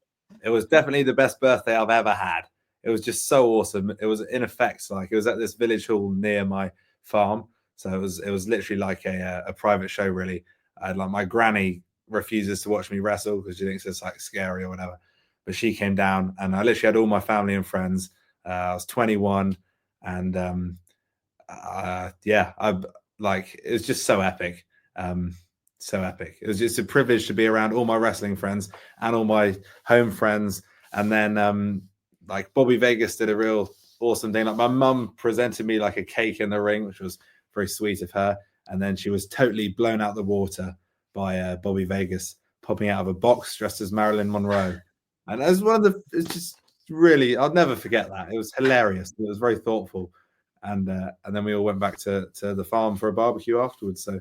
it was definitely the best birthday I've ever had. It was just so awesome. It was in effect like it was at this village hall near my farm, so it was literally like a private show. Really, like my granny refuses to watch me wrestle because she thinks it's like scary or whatever. But she came down, and I literally had all my family and friends. I was 21, and yeah, it was just so epic. So epic. It was just a privilege to be around all my wrestling friends and all my home friends. And then like Bobby Vegas did a real awesome thing. Like my mum presented me like a cake in the ring, which was very sweet of her. And then she was totally blown out the water by Bobby Vegas popping out of a box dressed as Marilyn Monroe. And as it's just really, I'll never forget that. It was hilarious. It was very thoughtful. And then we all went back to the farm for a barbecue afterwards. So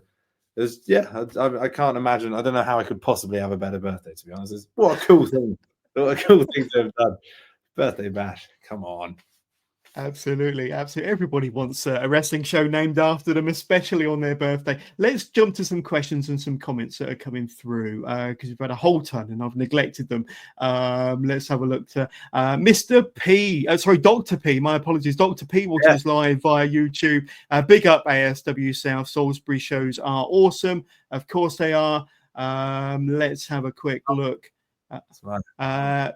it was, yeah, I can't imagine. I don't know how I could possibly have a better birthday, to be honest. What a cool thing. What a cool thing to have done. Birthday bash. Come on. Absolutely. Everybody wants a wrestling show named after them, especially on their birthday. Let's jump to some questions and some comments that are coming through, because we've had a whole ton and I've neglected them. Let's have a look to Mr. P. Dr. P. My apologies. Dr. P watching us live via YouTube. Big up ASW South. Salisbury shows are awesome. Of course they are. Let's have a quick look.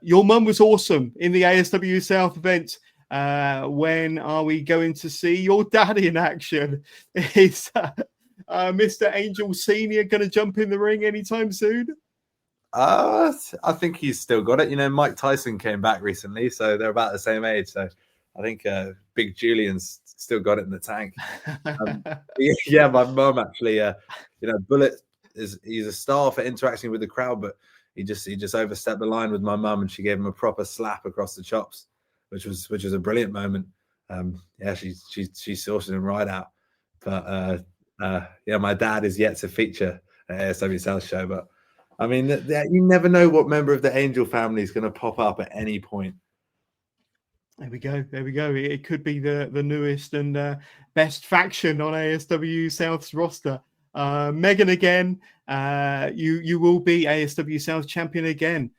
Your mum was awesome in the ASW South event. When are we going to see your dad in action? Is Mr. Angel Senior going to jump in the ring anytime soon? I think he's still got it. You know, Mike Tyson came back recently, so they're about the same age. So I think Big Julian's still got it in the tank. Yeah, my mum actually, Bullet he's a star for interacting with the crowd, but he just overstepped the line with my mum, and she gave him a proper slap across the chops, which was a brilliant moment. She sorted him right out. But my dad is yet to feature at ASW South show. But I mean, you never know what member of the Angel family is going to pop up at any point. There we go. It could be the newest and best faction on ASW South's roster. Megan again, you will be ASW South champion again.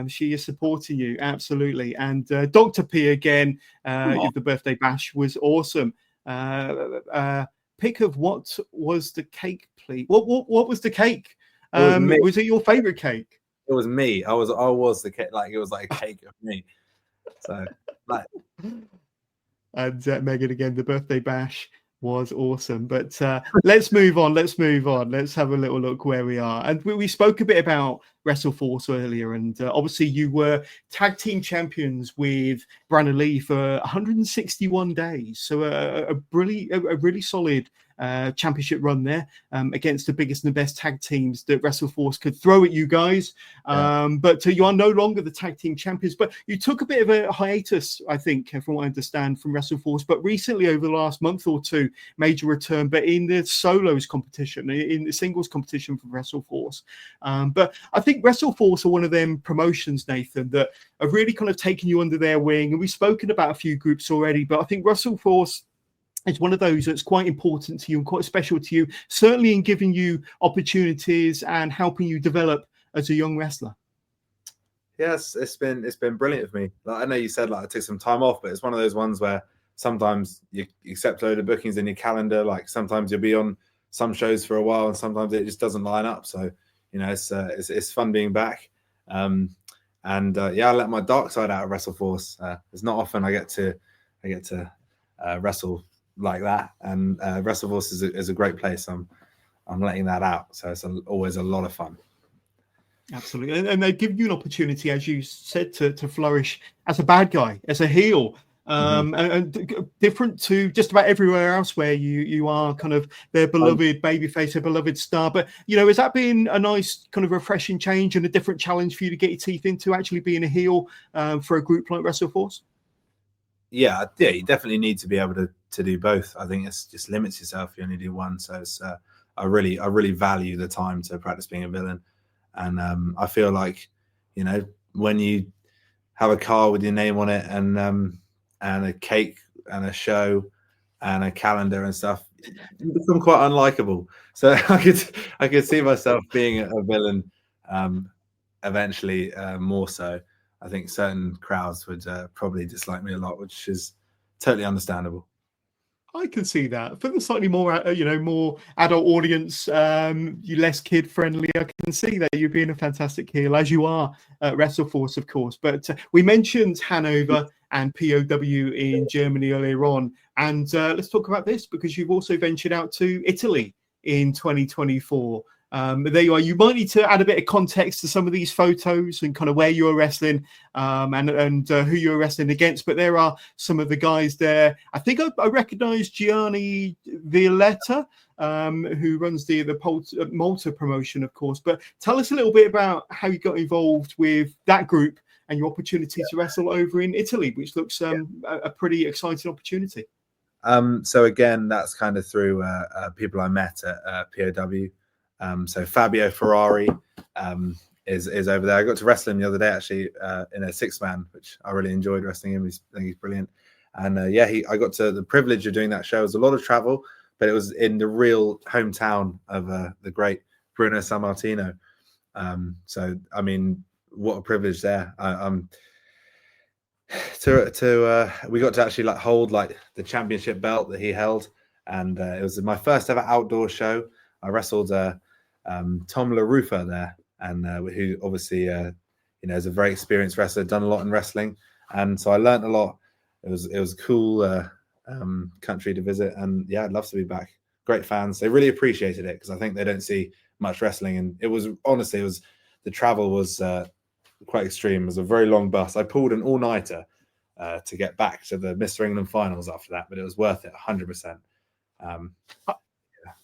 She is supporting you, absolutely. And Dr. P again, the birthday bash was awesome. Pick of what was the cake, please. What was the cake? Was it your favorite cake? It was me. I was the cake. Like it was like a cake of me. So like. And Megan again, the birthday bash Was awesome. But let's move on. Let's have a little look where we are. And we spoke a bit about WrestleForce earlier, and obviously you were tag team champions with Brandon Lee for 161 days. So a really solid championship run there against the biggest and the best tag teams that WrestleForce could throw at you guys. But you are no longer the tag team champions, but you took a bit of a hiatus, I think, from what I understand, from WrestleForce. But recently, over the last month or two, made your return, but in the solos competition, in the singles competition for WrestleForce. But I think WrestleForce are one of them promotions, Nathan, that have really kind of taken you under their wing. And we've spoken about a few groups already, but I think WrestleForce is one of those that's quite important to you and quite special to you, certainly in giving you opportunities and helping you develop as a young wrestler. Yes, it's been brilliant for me. Like, I know you said like I took some time off, but it's one of those ones where sometimes you accept a load of bookings in your calendar. Like sometimes you'll be on some shows for a while, and sometimes it just doesn't line up. So it's fun being back. I let my dark side out of WrestleForce. It's not often I get to wrestle like that, and WrestleForce is a great place. I'm letting that out, so it's always a lot of fun. Absolutely, and they give you an opportunity, as you said, to flourish as a bad guy, as a heel, and different to just about everywhere else where you are kind of their beloved babyface, their beloved star. But has that been a nice kind of refreshing change and a different challenge for you to get your teeth into, actually being a heel for a group like WrestleForce? Yeah, you definitely need to be able to do both. I think it's just limits yourself. You only do one. So it's, I really value the time to practice being a villain. And I feel like, when you have a car with your name on it and a cake and a show and a calendar and stuff, you become quite unlikable. So I could see myself being a villain eventually, more so. I think certain crowds would probably dislike me a lot, which is totally understandable. I can see that. For the slightly more, more adult audience, you less kid friendly, I can see that you being a fantastic heel, as you are at WrestleForce, of course. But we mentioned Hanover and POW in Germany earlier on. And let's talk about this, because you've also ventured out to Italy in 2024. There you are. You might need to add a bit of context to some of these photos and kind of where you were wrestling and who you were wrestling against. But there are some of the guys there. I think I recognize Gianni Violetta, who runs the Malta promotion, of course. But tell us a little bit about how you got involved with that group and your opportunity to wrestle over in Italy, which looks a pretty exciting opportunity. So again, that's kind of through people I met at POW. So Fabio Ferrari is over there. I got to wrestle him the other day, actually, in a 6-man, which I really enjoyed wrestling him. I think he's brilliant. And I got to the privilege of doing that show. It was a lot of travel, but it was in the real hometown of the great Bruno Sammartino. So I mean, what a privilege there. We got to actually hold the championship belt that he held, and it was my first ever outdoor show. I wrestled Tom LaRufa there, and who obviously is a very experienced wrestler, done a lot in wrestling, and so I learned a lot. It was a cool country to visit, and I'd love to be back. Great fans, they really appreciated it, because I think they don't see much wrestling, and the travel was quite extreme. It was a very long bus. I pulled an all-nighter to get back to the Mr. England finals after that, but it was worth it 100%.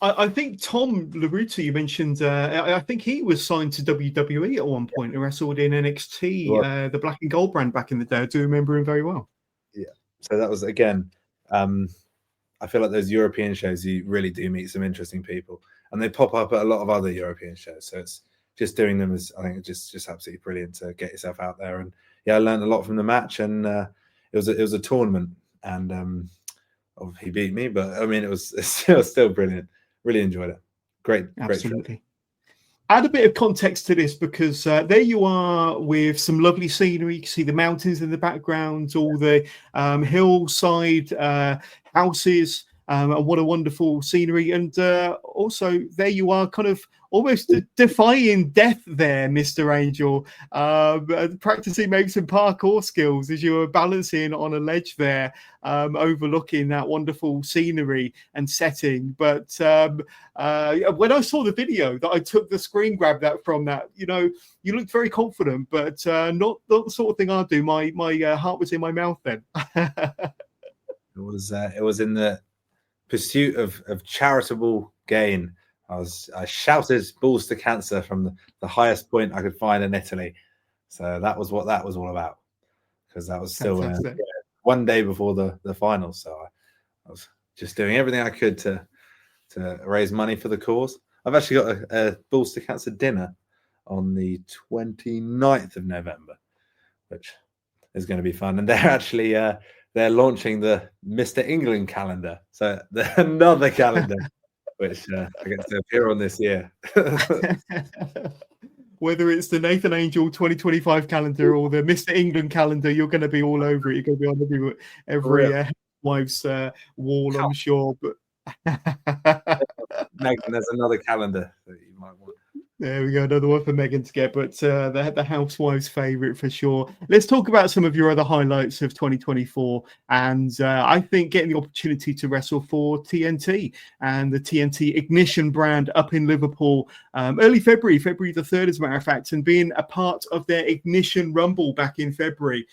I think Tom LaRuta, you mentioned, I think he was signed to WWE at one point and wrestled in NXT, the black and gold brand back in the day. I do remember him very well. Yeah. So that was, again, I feel like those European shows, you really do meet some interesting people, and they pop up at a lot of other European shows. So it's just doing them I think it's just absolutely brilliant to get yourself out there. And I learned a lot from the match, and it was a tournament, and he beat me, but I mean, it was still brilliant. Really enjoyed it. Great. Absolutely. Add a bit of context to this, because there you are with some lovely scenery. You can see the mountains in the background, all the hillside houses, And what a wonderful scenery. And also there you are, kind of almost defying death there, Mr. Angel, practicing maybe some parkour skills as you were balancing on a ledge there, overlooking that wonderful scenery and setting. But when I saw the video that I took the screen grab that from that, you know, you looked very confident, but not the sort of thing I do. My heart was in my mouth then. It was in the pursuit of charitable gain. I shouted balls to cancer from the highest point I could find in Italy. So that was what that was all about, because that was still one day before the final. So I was just doing everything I could to raise money for the cause. I've actually got a balls to cancer dinner on the 29th of November, which is going to be fun. And they're actually they're launching the Mr. England calendar. So another calendar, which I get to appear on this year. Whether it's the Nathan Angel 2025 calendar or the Mr. England calendar, you're going to be all over it. You're going to be on every wife's wall, I'm sure. But Megan, there's another calendar that you might want. There we go, another one for Megan to get, but the housewife's favourite for sure. Let's talk about some of your other highlights of 2024, and I think getting the opportunity to wrestle for TNT and the TNT Ignition brand up in Liverpool, early February the 3rd, as a matter of fact, and being a part of their Ignition Rumble back in February.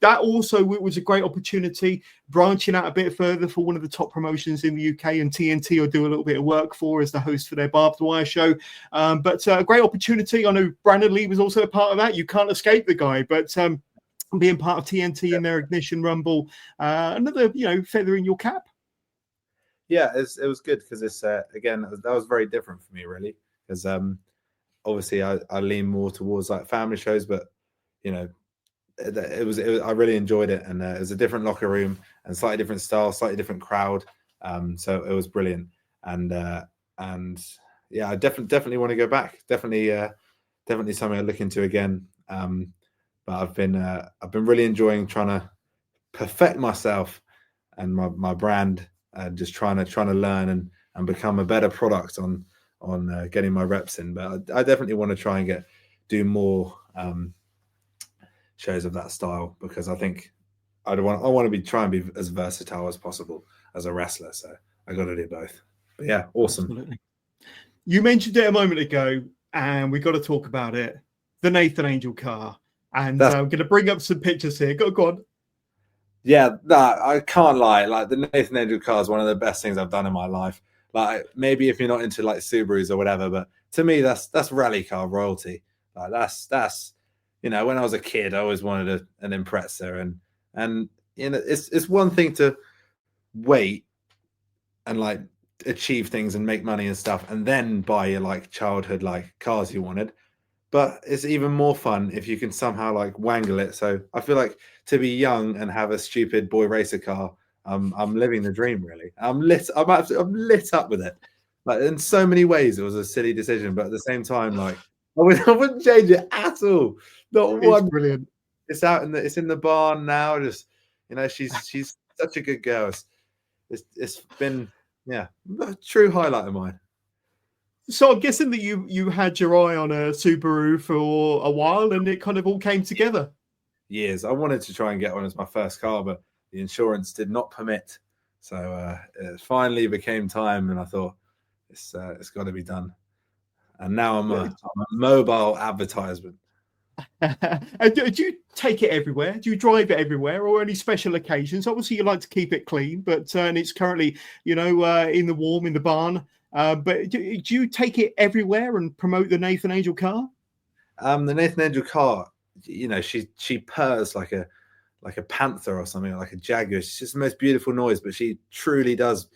That also was a great opportunity, branching out a bit further for one of the top promotions in the UK, and TNT will do a little bit of work for as the host for their Barbed Wire show. But a great opportunity. I know Brandon Lee was also a part of that. You can't escape the guy, but being part of TNT in their Ignition Rumble, another feather in your cap. Yeah, it was good because it's again, that was very different for me, really, because obviously I lean more towards like family shows, but it was I really enjoyed it, and it was a different locker room and slightly different style, slightly different crowd, so it was brilliant. And yeah, I definitely want to go back. Definitely something I look into again. But I've been really enjoying trying to perfect myself and my brand, just trying to learn and become a better product on getting my reps in. But I definitely want to try and do more shows of that style, because I think I want to try and be as versatile as possible as a wrestler. So I got to do both. But yeah, awesome. Absolutely. You mentioned it a moment ago, and we got to talk about it. The Nathan Angel car, and I'm going to bring up some pictures here. Go on. Yeah, I can't lie. Like, the Nathan Angel car is one of the best things I've done in my life. Like, maybe if you're not into like Subarus or whatever, but to me, that's rally car royalty. Like, that's when I was a kid, I always wanted an Impreza, and it's one thing to wait and like achieve things and make money and stuff, and then buy your like childhood like cars you wanted. But it's even more fun if you can somehow like wangle it. So I feel like to be young and have a stupid boy racer car, I'm living the dream, really. I'm lit up with it. Like, in so many ways, it was a silly decision, but at the same time, like, I wouldn't change it at all. Not one. It's brilliant. It's out it's in the barn now. Just she's such a good girl. It's been a true highlight of mine. So I'm guessing that you had your eye on a Subaru for a while, and it kind of all came together. Years. I wanted to try and get one as my first car, but the insurance did not permit. So it finally became time, and I thought it's got to be done. And now I'm a mobile advertisement. Do you take it everywhere? Do you drive it everywhere, or any special occasions? Obviously, you like to keep it clean, but and it's currently, in the warm in the barn. But do you take it everywhere and promote the Nathan Angel car? The Nathan Angel car, she purrs like a panther or something, like a jaguar. It's just the most beautiful noise, but she truly does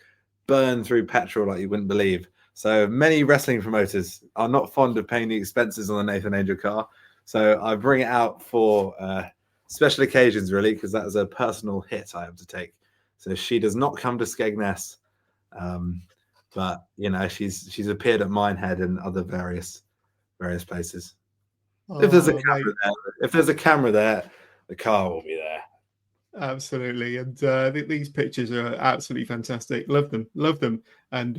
burn through petrol like you wouldn't believe. So many wrestling promoters are not fond of paying the expenses on the Nathan Angel car. So I bring it out for special occasions, really, because that is a personal hit I have to take. So she does not come to Skegness, but she's appeared at Minehead and other various places. If there's a camera there, the car will be there. Absolutely, and these pictures are absolutely fantastic. Love them, love them. And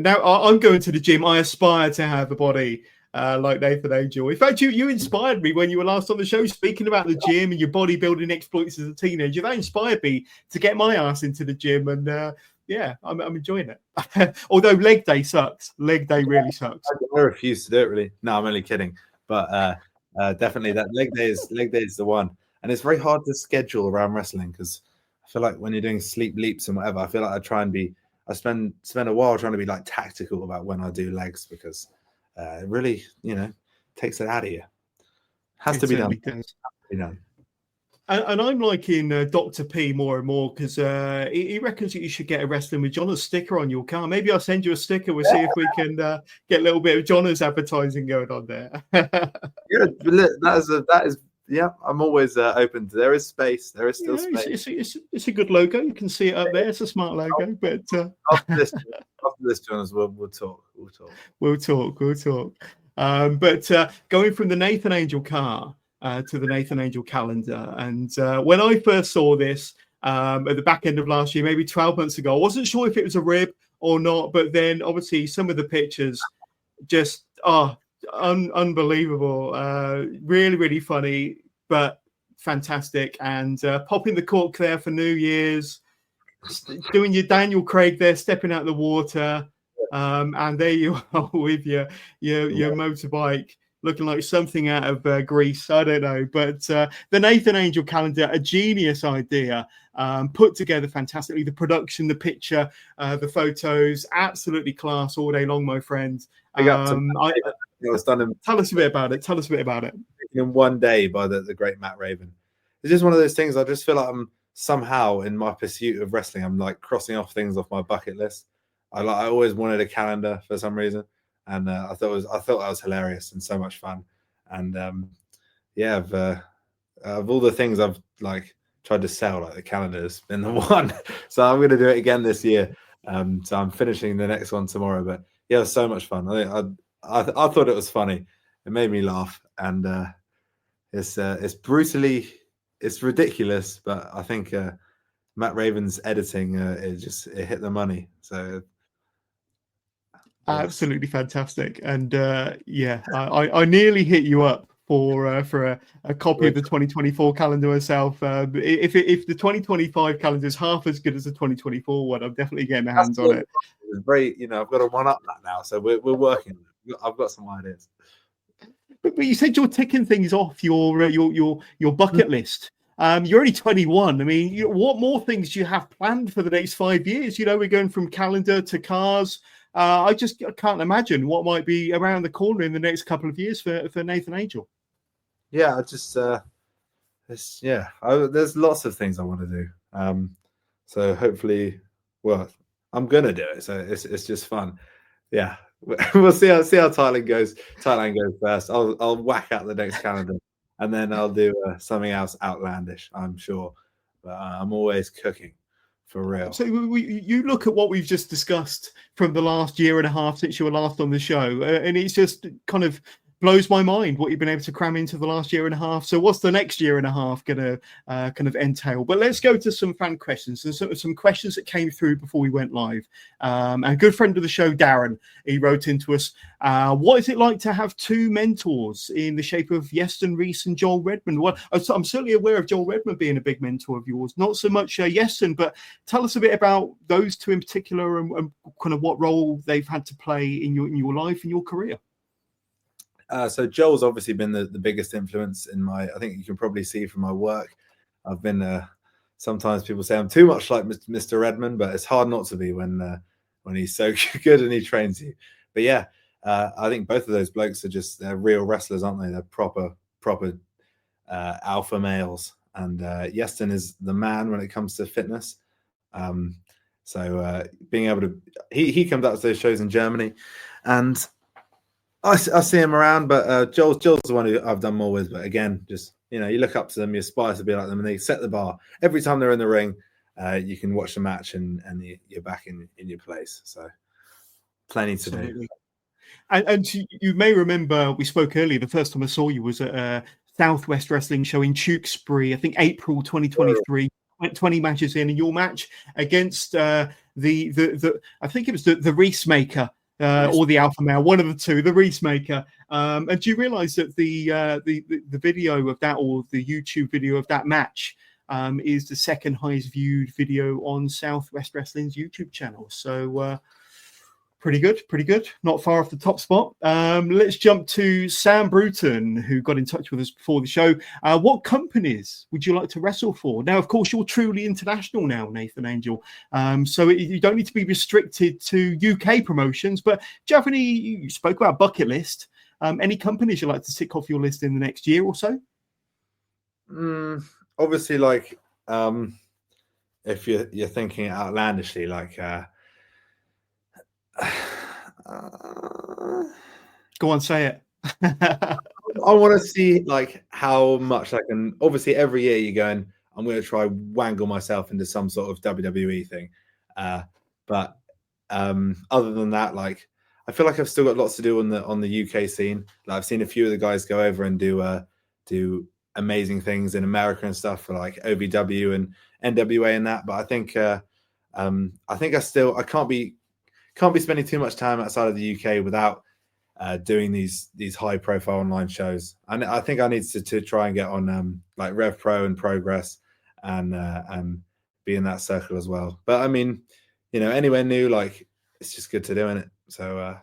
now I'm going to the gym. I aspire to have a body like Nathan Angel. In fact, you inspired me when you were last on the show, speaking about the gym and your bodybuilding exploits as a teenager. That inspired me to get my ass into the gym, and yeah, I'm enjoying it. Although leg day sucks. Leg day really sucks. I refuse to do it. Really, no, I'm only kidding. But definitely that leg day is the one. And it's very hard to schedule around wrestling because I feel like when you're doing sleep leaps and whatever, I feel like I spend a while trying to be like tactical about when I do legs because it really, takes it out of you. Has to be done. And I'm liking Dr. P more and more because he reckons that you should get a Wrestling with Jonas sticker on your car. Maybe I'll send you a sticker. We'll see if we can get a little bit of Jonas advertising going on there. Yeah, that is. Yeah, I'm always open to. There is space. There is still space. It's a good logo. You can see it up there. It's a smart logo. But after this, Jonas, we'll talk. We'll talk. But going from the Nathan Angel car to the Nathan Angel calendar, and when I first saw this at the back end of last year, maybe 12 months ago, I wasn't sure if it was a rib or not. But then, obviously, some of the pictures just unbelievable, really, really funny, but fantastic. And popping the cork there for New Year's, doing your Daniel Craig there, stepping out of the water, and there you are with your motorbike, looking like something out of Greece. I don't know, but the Nathan Angel calendar, a genius idea, put together fantastically. The production, the picture, the photos, absolutely class all day long, my friend. Tell us a bit about it. In one day by the great Matt Raven. It's just one of those things. I just feel like I'm somehow in my pursuit of wrestling, I'm like crossing off things off my bucket list. I always wanted a calendar for some reason, and I thought that was hilarious and so much fun. And of all the things I've like tried to sell, like the calendar has been the one. So I'm going to do it again this year. So I'm finishing the next one tomorrow. But yeah, it was so much fun. I thought it was funny. It made me laugh, and it's ridiculous. But I think Matt Raven's editing it hit the money. So absolutely fantastic. And I nearly hit you up for a copy of the 2024 calendar myself. If the 2025 calendar is half as good as the 2024 one, I'm definitely getting my hands on it. It's very, I've got to one up that now, so we're working. I've got some ideas. But you said you're ticking things off your bucket list. You're only 21. I mean, what more things do you have planned for the next 5 years? We're going from calendar to cars. I can't imagine what might be around the corner in the next couple of years for Nathan Angel. Yeah, there's lots of things I want to do. So hopefully, I'm gonna do it. So it's just fun. Yeah, we'll see how Thailand goes. Thailand goes first. I'll whack out the next calendar, and then I'll do something else outlandish, I'm sure. But I'm always cooking. For real. So you look at what we've just discussed from the last year and a half since you were last on the show, and it's just kind of blows my mind what you've been able to cram into the last year and a half. So what's the next year and a half going to kind of entail? But let's go to some fan questions. There's some questions that came through before we went live. And a good friend of the show, Darren, he wrote into us, what is it like to have two mentors in the shape of Yeston Reese and Joel Redmond? Well, I'm certainly aware of Joel Redmond being a big mentor of yours, not so much Yeston, but tell us a bit about those two in particular and kind of what role they've had to play in your life and your career. So Joel's obviously been the biggest influence in I think you can probably see from my work. I've been, sometimes people say I'm too much like Mr. Redmond, but it's hard not to be when he's so good and he trains you. But yeah, I think both of those blokes are they're real wrestlers, aren't they? They're proper alpha males. And Yeston is the man when it comes to fitness. So being able to, he comes out to those shows in Germany, and I see him around, but Joel's the one who I've done more with. But again, just, you look up to them, you aspire to be like them, and they set the bar. Every time they're in the ring, you can watch the match and you're back in your place. So plenty to do. And you may remember we spoke earlier, the first time I saw you was at a Southwest Wrestling show in Tewkesbury, I think April 2023. 20 matches in, and your match against the I think it was the Reese Maker. Or the Alpha Male, one of the two, the Reese Maker. And do you realise that the video of that, or the YouTube video of that match, is the second highest viewed video on Southwest Wrestling's YouTube channel? So pretty good. Not far off the top spot. Let's jump to Sam Bruton, who got in touch with us before the show. What companies would you like to wrestle for? Now, of course, you're truly international now, Nathan Angel. So you don't need to be restricted to UK promotions. But do you have any? You spoke about bucket list. Any companies you'd like to tick off your list in the next year or so? Obviously, like if you're thinking outlandishly, like. Go on, say it. I want to see like how much I can. Obviously, every year you're going, I'm going to try wangle myself into some sort of WWE thing. But other than that, like I feel like I've still got lots to do on the UK scene. Like I've seen a few of the guys go over and do amazing things in America and stuff for like OVW and NWA and that. But I think I can't be spending too much time outside of the UK without doing these high profile online shows. And I think I need to try and get on like Rev Pro and Progress and be in that circle as well. But I mean, anywhere new, like it's just good to do it. So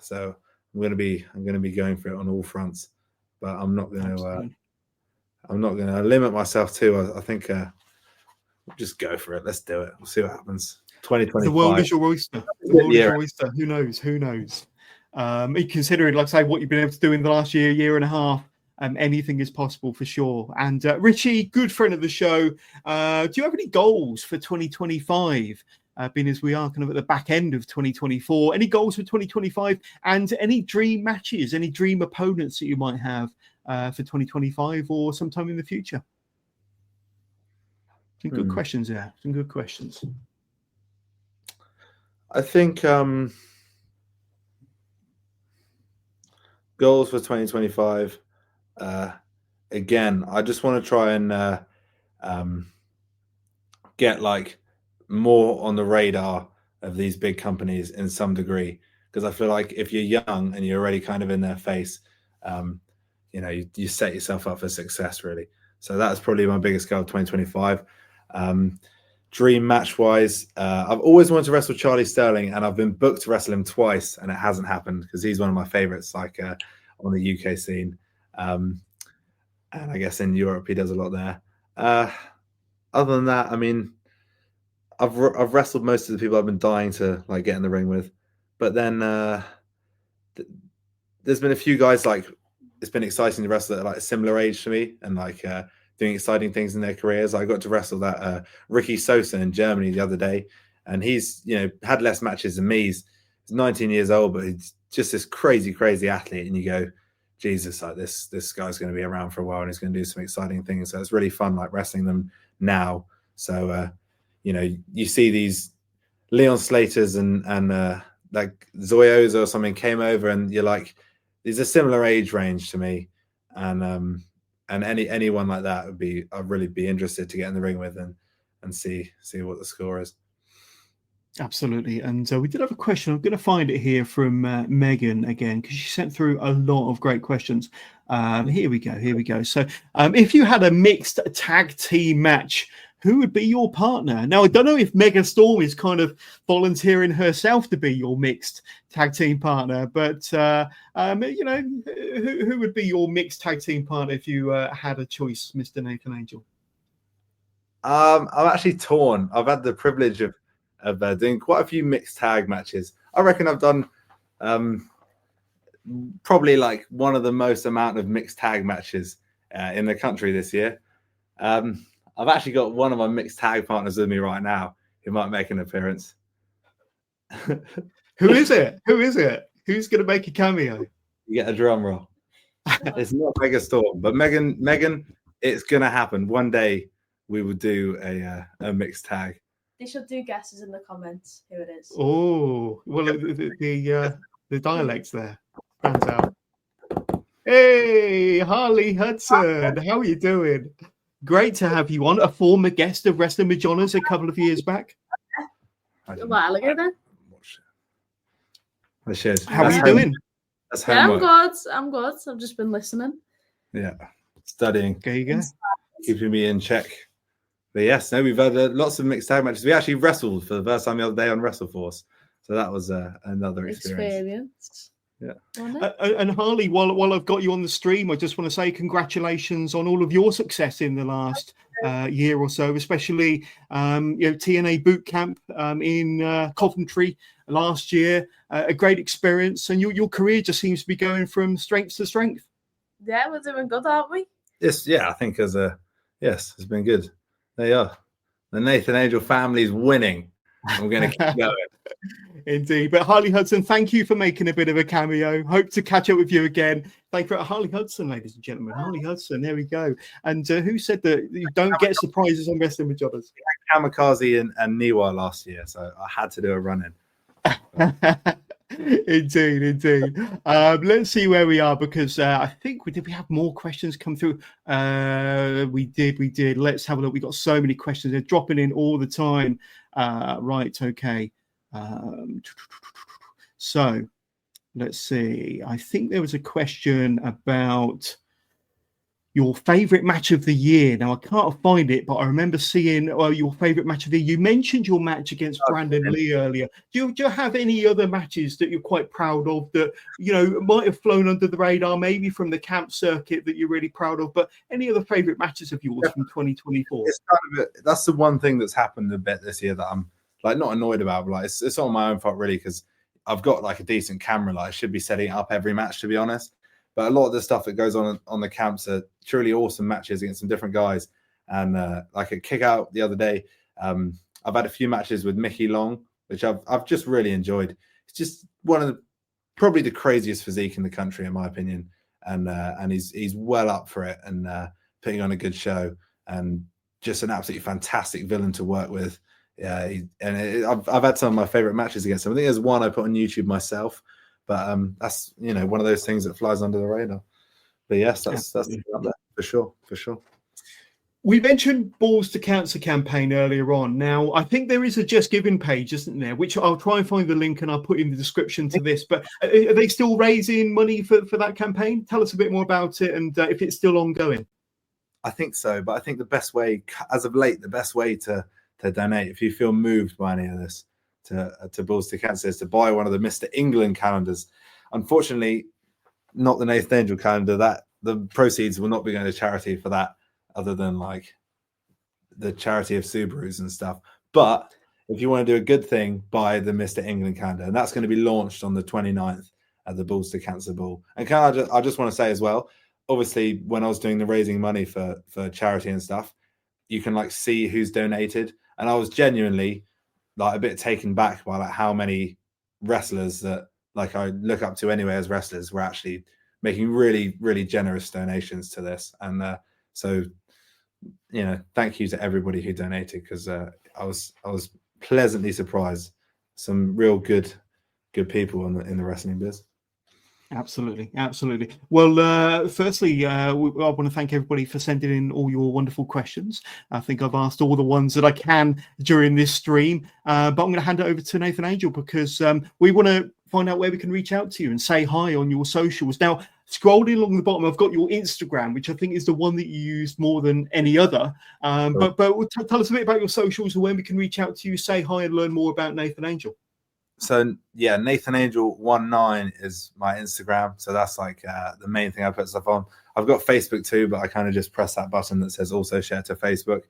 I'm gonna be going for it on all fronts. But I'm not gonna limit myself too. I think just go for it. Let's do it. We'll see what happens. 2025. The world is your oyster. The world is your oyster. Who knows? Considering, like I say, what you've been able to do in the last year and a half, anything is possible for sure. And Richie, good friend of the show, do you have any goals for 2025? Being as we are kind of at the back end of 2024, any goals for 2025 and any dream matches, any dream opponents that you might have for 2025 or sometime in the future? Some good questions there. Some good questions. I think goals for 2025. Again, I just want to try and get like more on the radar of these big companies in some degree, because I feel like if you're young and you're already kind of in their face, you set yourself up for success really. So that's probably my biggest goal of 2025. Dream match wise, I've always wanted to wrestle Charlie Sterling, and I've been booked to wrestle him twice, and it hasn't happened because he's one of my favorites, like on the UK scene. And I guess in Europe he does a lot there. Other than that, I mean, I've wrestled most of the people I've been dying to like get in the ring with, but then there's been a few guys like it's been exciting to wrestle at like a similar age to me and like doing exciting things in their careers. I got to wrestle that Ricky Sosa in Germany the other day, and he's had less matches than me. He's 19 years old, but he's just this crazy athlete. And you go, Jesus, like this guy's going to be around for a while, and he's going to do some exciting things. So it's really fun, like wrestling them now. So you see these Leon Slaters and like Zoyos or something came over, and you're like, there's a similar age range to me, and anyone like that I'd really be interested to get in the ring with and see what the score is. Absolutely. And we did have a question. I'm going to find it here from Megan again, because she sent through a lot of great questions. Here we go. So if you had a mixed tag team match, who would be your partner? Now, I don't know if Megan Storm is kind of volunteering herself to be your mixed tag team partner, but who would be your mixed tag team partner if you had a choice, Mr. Nathan Angel? I'm actually torn. I've had the privilege of doing quite a few mixed tag matches. I reckon I've done probably like one of the most amount of mixed tag matches in the country this year. I've actually got one of my mixed tag partners with me right now who might make an appearance. Who is it? Who's going to make a cameo? You get a drum roll. It's not Megan Storm, but Megan, it's going to happen. One day we will do a mixed tag. They should do guesses in the comments who it is. Oh, well, the dialects there stands out. Hey, Harley Hudson, how are you doing? Great to have you on. A former guest of Wrestling with Johners a couple of years back. A while ago then. I should. How are you doing? That's Yeah, homework. I'm good. I've just been listening. Yeah, studying. There you go. Keeping me in check. But yes, no, we've had lots of mixed tag matches. We actually wrestled for the first time the other day on WrestleForce. So that was another experience. Yeah. And Harley, while I've got you on the stream, I just want to say congratulations on all of your success in the last year or so, especially TNA boot camp in Coventry last year. A great experience, and your career just seems to be going from strength to strength. Yeah, we're doing good, aren't we? I think it's been good. There you are. The Nathan Angel family's winning. We're going to keep going. Indeed. But Harley Hudson, thank you for making a bit of a cameo. Hope to catch up with you again. Thank you for Harley Hudson, ladies and gentlemen. Harley Hudson, there we go. And who said that you don't get surprises on Wrestling with Jobbers? Kamikaze and Niwa last year, so I had to do a run-in. Indeed. Let's see where we are, because I think we have more questions come through. We did. Let's have a look. We got so many questions. They're dropping in all the time. Right. Okay. So let's see. I think there was a question about your favorite match of the year. Now, I can't find it, but I remember seeing your favorite match of the year. You mentioned your match against Brandon Lee earlier. Do you have any other matches that you're quite proud of that, might have flown under the radar, maybe from the camp circuit that you're really proud of, but any other favorite matches of yours from 2024? That's the one thing that's happened a bit this year that I'm not annoyed about, but it's not my own fault really, because I've got a decent camera. I should be setting up every match, to be honest. But a lot of the stuff that goes on the camps are truly awesome matches against some different guys. And like a kick out the other day, I've had a few matches with Mickey Long, which I've just really enjoyed. It's just probably the craziest physique in the country, in my opinion. And he's well up for it and putting on a good show, and just an absolutely fantastic villain to work with. Yeah, I've had some of my favorite matches against him. I think there's one I put on YouTube myself, but that's one of those things that flies under the radar. But yes, that's up there for sure. We mentioned Balls to Cancer campaign earlier on. Now, I think there is a Just Giving page, isn't there? Which I'll try and find the link and I'll put in the description to this. But are they still raising money for that campaign? Tell us a bit more about it, and if it's still ongoing. I think so, but I think the best way, as of late, to donate, if you feel moved by any of this, to Balls to Cancer, is to buy one of the Mr. England calendars. Unfortunately, not the Nathan Angel calendar. That the proceeds will not be going to charity for that, other than the charity of Subarus and stuff. But if you want to do a good thing, buy the Mr. England calendar, and that's going to be launched on the 29th at the Balls to Cancer Ball. And I just want to say as well, obviously, when I was doing the raising money for charity and stuff, you can see who's donated, and I was genuinely a bit taken back by how many wrestlers that I look up to anyway as wrestlers were actually making really, really generous donations to this. And so thank you to everybody who donated, because I was pleasantly surprised. Some real good people in the wrestling biz. Absolutely. Well, firstly, I want to thank everybody for sending in all your wonderful questions. I think I've asked all the ones that I can during this stream, but I'm going to hand it over to Nathan Angel, because we want to find out where we can reach out to you and say hi on your socials. Now, scrolling along the bottom, I've got your Instagram, which I think is the one that you use more than any other. But tell us a bit about your socials and when we can reach out to you, say hi, and learn more about Nathan Angel. So yeah, Nathan Angel 19 is my Instagram. So that's the main thing I put stuff on. I've got Facebook too, but I kind of just press that button that says also share to Facebook.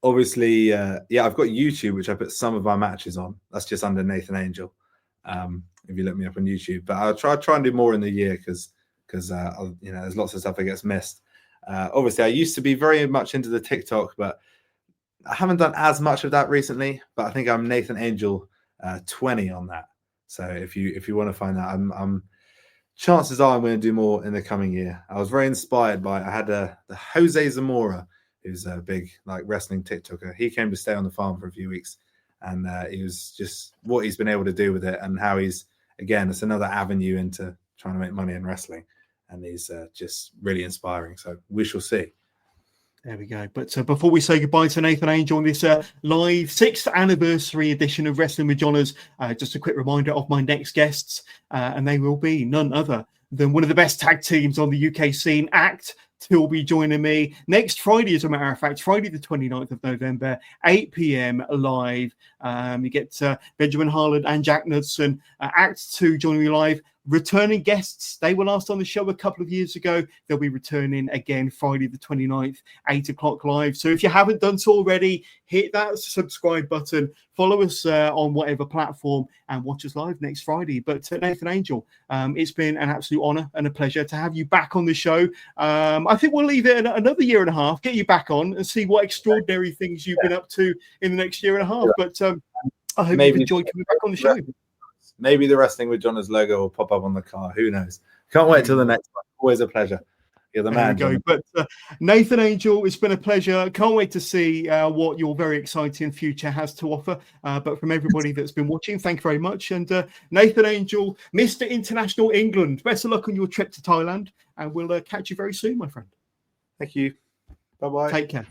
Obviously, I've got YouTube, which I put some of my matches on. That's just under Nathan Angel. If you look me up on YouTube, but I'll try and do more in the year, because there's lots of stuff that gets missed. Obviously, I used to be very much into the TikTok, but I haven't done as much of that recently. But I think I'm Nathan Angel 20 on that. So if you want to find that, I'm chances are I'm going to do more in the coming year. I was very inspired by, I had the Jose Zamora, who's a big wrestling TikToker. He came to stay on the farm for a few weeks, and he was just what he's been able to do with it, and how he's, again, it's another avenue into trying to make money in wrestling, and he's just really inspiring. So we shall see. There we go. But before we say goodbye to Nathan Angel on this live 6th anniversary edition of Wrestling with Johners, just a quick reminder of my next guests, and they will be none other than one of the best tag teams on the UK scene, ACT. Will be joining me next Friday, as a matter of fact, Friday the 29th of November, 8 p.m. live. You get Benjamin Harland and Jack Knudsen, ACT 2 joining me live. Returning guests, they were last on the show a couple of years ago. They'll be returning again Friday the 29th, 8 o'clock live. So if you haven't done so already, hit that subscribe button, follow us on whatever platform, and watch us live next Friday. But Nathan Angel, it's been an absolute honor and a pleasure to have you back on the show. I think we'll leave it another year and a half, get you back on and see what extraordinary things you've been up to in the next year and a half. But I hope you've enjoyed coming back on the show. Maybe the Wrestling with Johners logo will pop up on the car. Who knows? Can't wait till the next one. Always a pleasure. You're the man. There we go. But Nathan Angel, it's been a pleasure. Can't wait to see what your very exciting future has to offer. But from everybody that's been watching, thank you very much. And Nathan Angel, Mr. International England, best of luck on your trip to Thailand. And we'll catch you very soon, my friend. Thank you. Bye-bye. Take care.